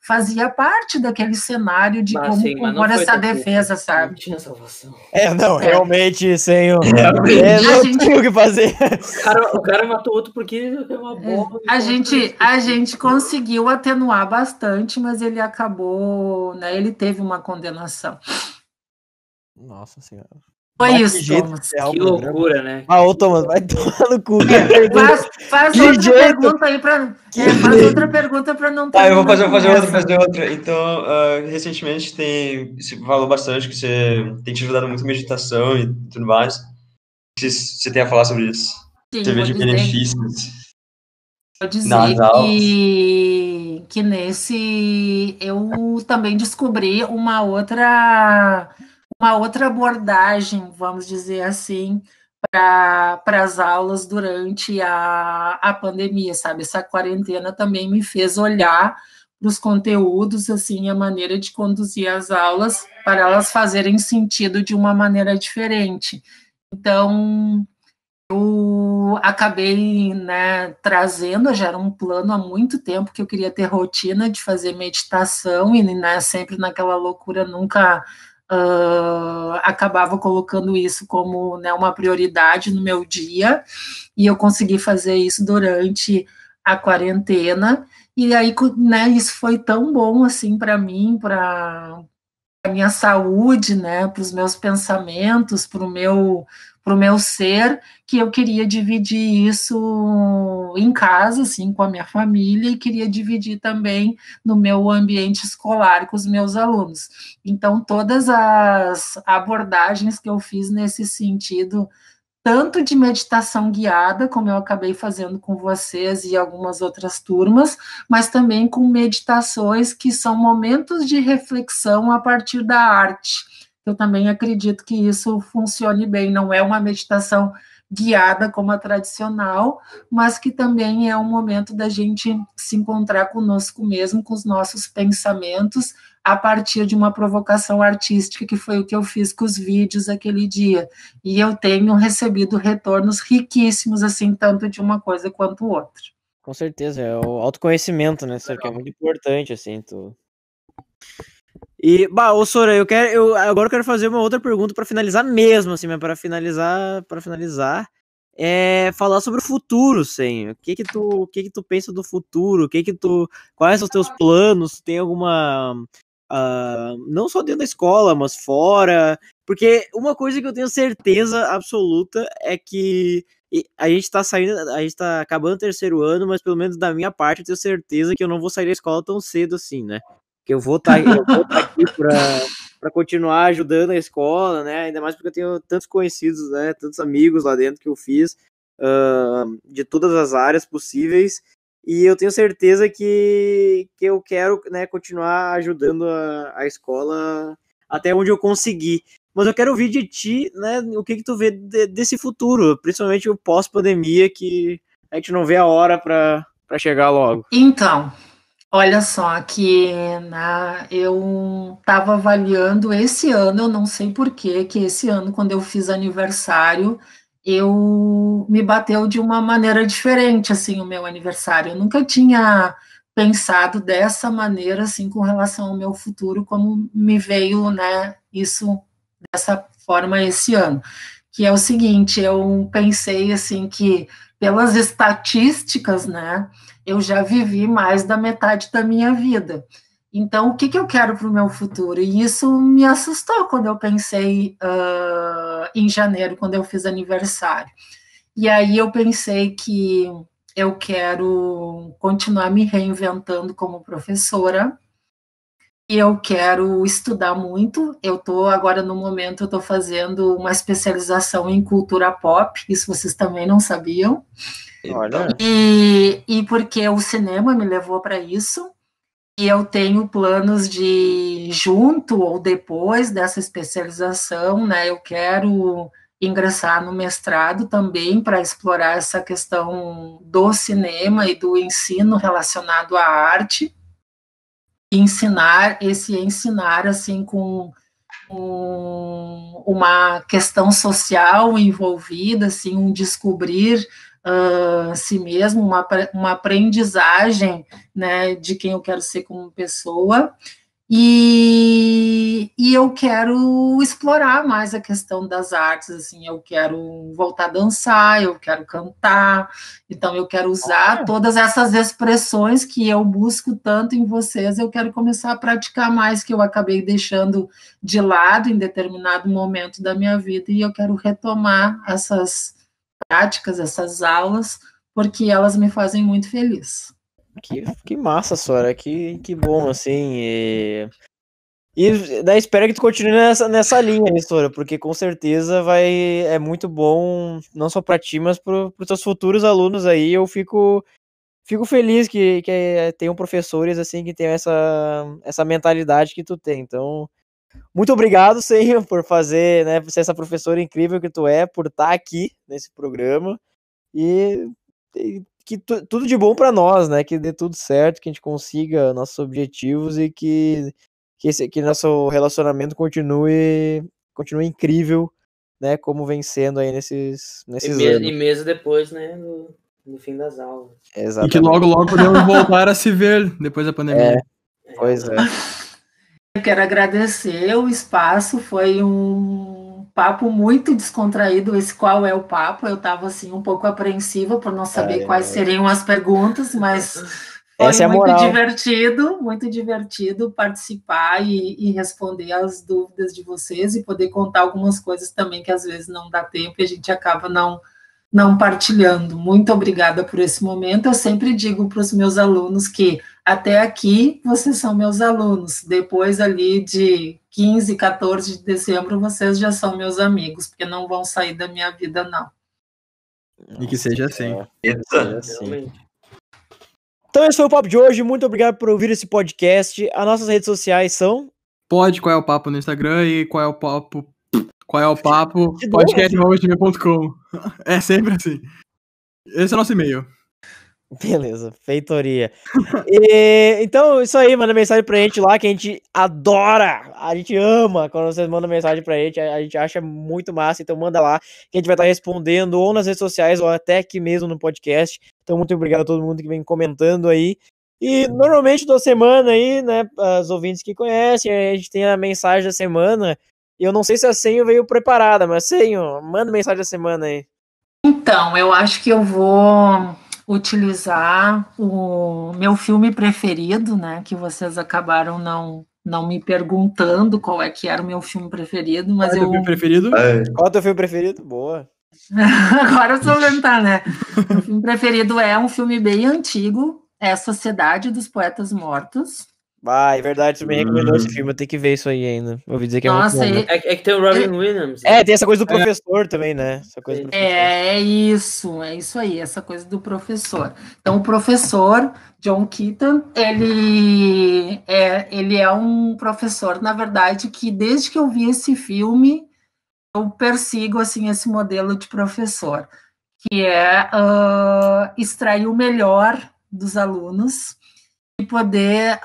fazia parte daquele cenário de Mas, como sim, mas não compor foi essa tua defesa, culpa. sabe? Não tinha salvação. Não, realmente, Senhor. Realmente. Não A gente- tinha o que fazer. O cara matou outro porque é uma bola. A gente conseguiu atenuar bastante, mas ele acabou, né? Ele teve uma condenação. Nossa Senhora. Foi Mas que isso, jeito Thomas. de encerrar o Que programa. loucura, né? Ô, Thomas, vai tomar no cu. Que pergunta. Faz Que outra jeito. pergunta aí para faz outra pergunta para não Tá, eu vou terminar fazer com outra, essa. fazer outra. Então, recentemente você falou bastante que você tem te ajudado muito em meditação e tudo mais. Você tem a falar sobre isso? Sim, Você vê vou de dizer, benefícios vou dizer nas aulas? que nesse eu também descobri uma outra abordagem, vamos dizer assim, para as aulas durante a pandemia, sabe? Essa quarentena também me fez olhar para os conteúdos, assim, a maneira de conduzir as aulas para elas fazerem sentido de uma maneira diferente. Então, eu acabei, né, trazendo, já era um plano há muito tempo que eu queria ter rotina de fazer meditação e, né, sempre naquela loucura, nunca acabava colocando isso como, né, uma prioridade no meu dia, e eu consegui fazer isso durante a quarentena, e aí, né, isso foi tão bom, assim, para mim, para a minha saúde, né, para os meus pensamentos, para o meu ser, que eu queria dividir isso em casa, assim, com a minha família, e queria dividir também no meu ambiente escolar com os meus alunos. Então, todas as abordagens que eu fiz nesse sentido, tanto de meditação guiada, como eu acabei fazendo com vocês e algumas outras turmas, mas também com meditações que são momentos de reflexão a partir da arte. Eu também acredito que isso funcione bem, não é uma meditação guiada como a tradicional, mas que também é um momento da gente se encontrar conosco mesmo, com os nossos pensamentos, a partir de uma provocação artística, que foi o que eu fiz com os vídeos aquele dia. E eu tenho recebido retornos riquíssimos, assim, tanto de uma coisa quanto outra. Com certeza, é o autoconhecimento, né, Sora, que é muito importante, assim, E, ô Sora, agora eu quero fazer uma outra pergunta para finalizar mesmo, assim, mas para finalizar, falar sobre o futuro, Senhor. O que que tu pensa do futuro? Quais são os teus planos? Tem alguma, não só dentro da escola, mas fora? Porque uma coisa que eu tenho certeza absoluta é que a gente tá acabando o terceiro ano, mas pelo menos da minha parte eu tenho certeza que eu não vou sair da escola tão cedo assim, né? Que eu vou estar aqui para continuar ajudando a escola, né? Ainda mais porque eu tenho tantos conhecidos, né? Tantos amigos lá dentro que eu fiz de todas as áreas possíveis, e eu tenho certeza que eu quero, né, continuar ajudando a escola até onde eu conseguir. Mas eu quero ouvir de ti, né, o que tu vê desse futuro, principalmente o pós-pandemia, que a gente não vê a hora para chegar logo. Então, olha só, que eu estava avaliando esse ano, eu não sei porquê, que esse ano, quando eu fiz aniversário, me bateu de uma maneira diferente, assim, o meu aniversário. Eu nunca tinha pensado dessa maneira, assim, com relação ao meu futuro, como me veio, né, isso dessa forma esse ano. Que é o seguinte, eu pensei, assim, que pelas estatísticas, né, eu já vivi mais da metade da minha vida. Então, o que eu quero para o meu futuro? E isso me assustou quando eu pensei em janeiro, quando eu fiz aniversário. E aí eu pensei que eu quero continuar me reinventando como professora, e eu quero estudar muito. Eu estou agora, no momento, eu estou fazendo uma especialização em cultura pop, isso vocês também não sabiam. Olha. E porque o cinema me levou para isso, e eu tenho planos de, junto ou depois dessa especialização, né, eu quero ingressar no mestrado também para explorar essa questão do cinema e do ensino relacionado à arte, ensinar assim com uma questão social envolvida, assim, um descobrir si mesmo, uma aprendizagem, né, de quem eu quero ser como pessoa. E eu quero explorar mais a questão das artes, assim, eu quero voltar a dançar, eu quero cantar, então eu quero usar todas essas expressões que eu busco tanto em vocês, eu quero começar a praticar mais, que eu acabei deixando de lado em determinado momento da minha vida, e eu quero retomar essas práticas, essas aulas, porque elas me fazem muito feliz. Que massa, Sora, que bom, assim, e daí espero que tu continue nessa linha, né, Sora, porque com certeza é muito bom, não só pra ti, mas pros teus futuros alunos aí. Eu fico feliz que tenham professores, assim, que tenham essa mentalidade que tu tem. Então, muito obrigado, Senhor, por fazer, né, por ser essa professora incrível que tu é, por estar aqui nesse programa, e que tudo de bom para nós, né, que dê tudo certo, que a gente consiga nossos objetivos e que nosso relacionamento continue incrível, né, como vem sendo aí nesses anos. E mesmo depois, né, no fim das aulas. Exatamente. E que logo podemos voltar a se ver depois da pandemia. Pois é. Eu quero agradecer o espaço, foi um papo muito descontraído, esse Qual é o Papo. Eu estava assim um pouco apreensiva por não saber quais seriam as perguntas, mas foi Essa é a moral. muito divertido participar e responder as dúvidas de vocês e poder contar algumas coisas também que às vezes não dá tempo e a gente acaba não partilhando. Muito obrigada por esse momento. Eu sempre digo para os meus alunos que até aqui vocês são meus alunos, depois ali de 15, 14 de dezembro vocês já são meus amigos, porque não vão sair da minha vida, não. E que seja assim. Então esse foi o papo de hoje, muito obrigado por ouvir esse podcast. As nossas redes sociais são... Qual é o papo no Instagram e qual é o papo podcast@gmail.com. É sempre assim. Esse é o nosso e-mail. Beleza, feitoria. Então, isso aí, manda mensagem pra gente lá, que a gente adora, a gente ama quando vocês mandam mensagem pra gente, a gente acha muito massa, então manda lá, que a gente vai estar respondendo ou nas redes sociais ou até aqui mesmo no podcast. Então, muito obrigado a todo mundo que vem comentando aí. E normalmente da semana aí, né, os ouvintes que conhecem, a gente tem a mensagem da semana, e eu não sei se a Senho veio preparada, mas Senho, manda mensagem da semana aí. Então, eu acho que eu vou utilizar o meu filme preferido, né, que vocês acabaram não me perguntando qual é que era o meu filme preferido, mas Qual é o teu filme preferido? Qual é o teu filme preferido? Boa. Agora eu vou inventar, né? O filme preferido é um filme bem antigo, é Sociedade dos Poetas Mortos. É verdade, tu me recomendou esse filme, eu tenho que ver isso aí ainda. Ouvi dizer que Nossa, é muito bom. É que tem o Robin Williams. Tem essa coisa do professor também, né? Essa coisa do professor. É isso aí, essa coisa do professor. Então, o professor, John Keaton, ele é um professor, na verdade, que desde que eu vi esse filme, eu persigo, assim, esse modelo de professor, que é extrair o melhor dos alunos e poder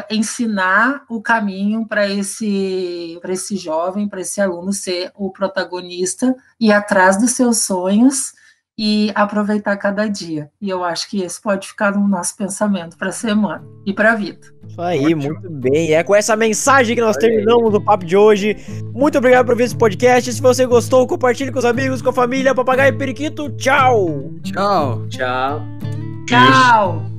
ensinar o caminho para esse jovem, para esse aluno ser o protagonista e ir atrás dos seus sonhos e aproveitar cada dia. E eu acho que esse pode ficar no nosso pensamento para a semana e para a vida. Isso aí, muito bem. E é com essa mensagem que nós terminamos o papo de hoje. Muito obrigado por ver esse podcast. Se você gostou, compartilhe com os amigos, com a família, papagaio e periquito. Tchau! Tchau! Tchau. Tchau!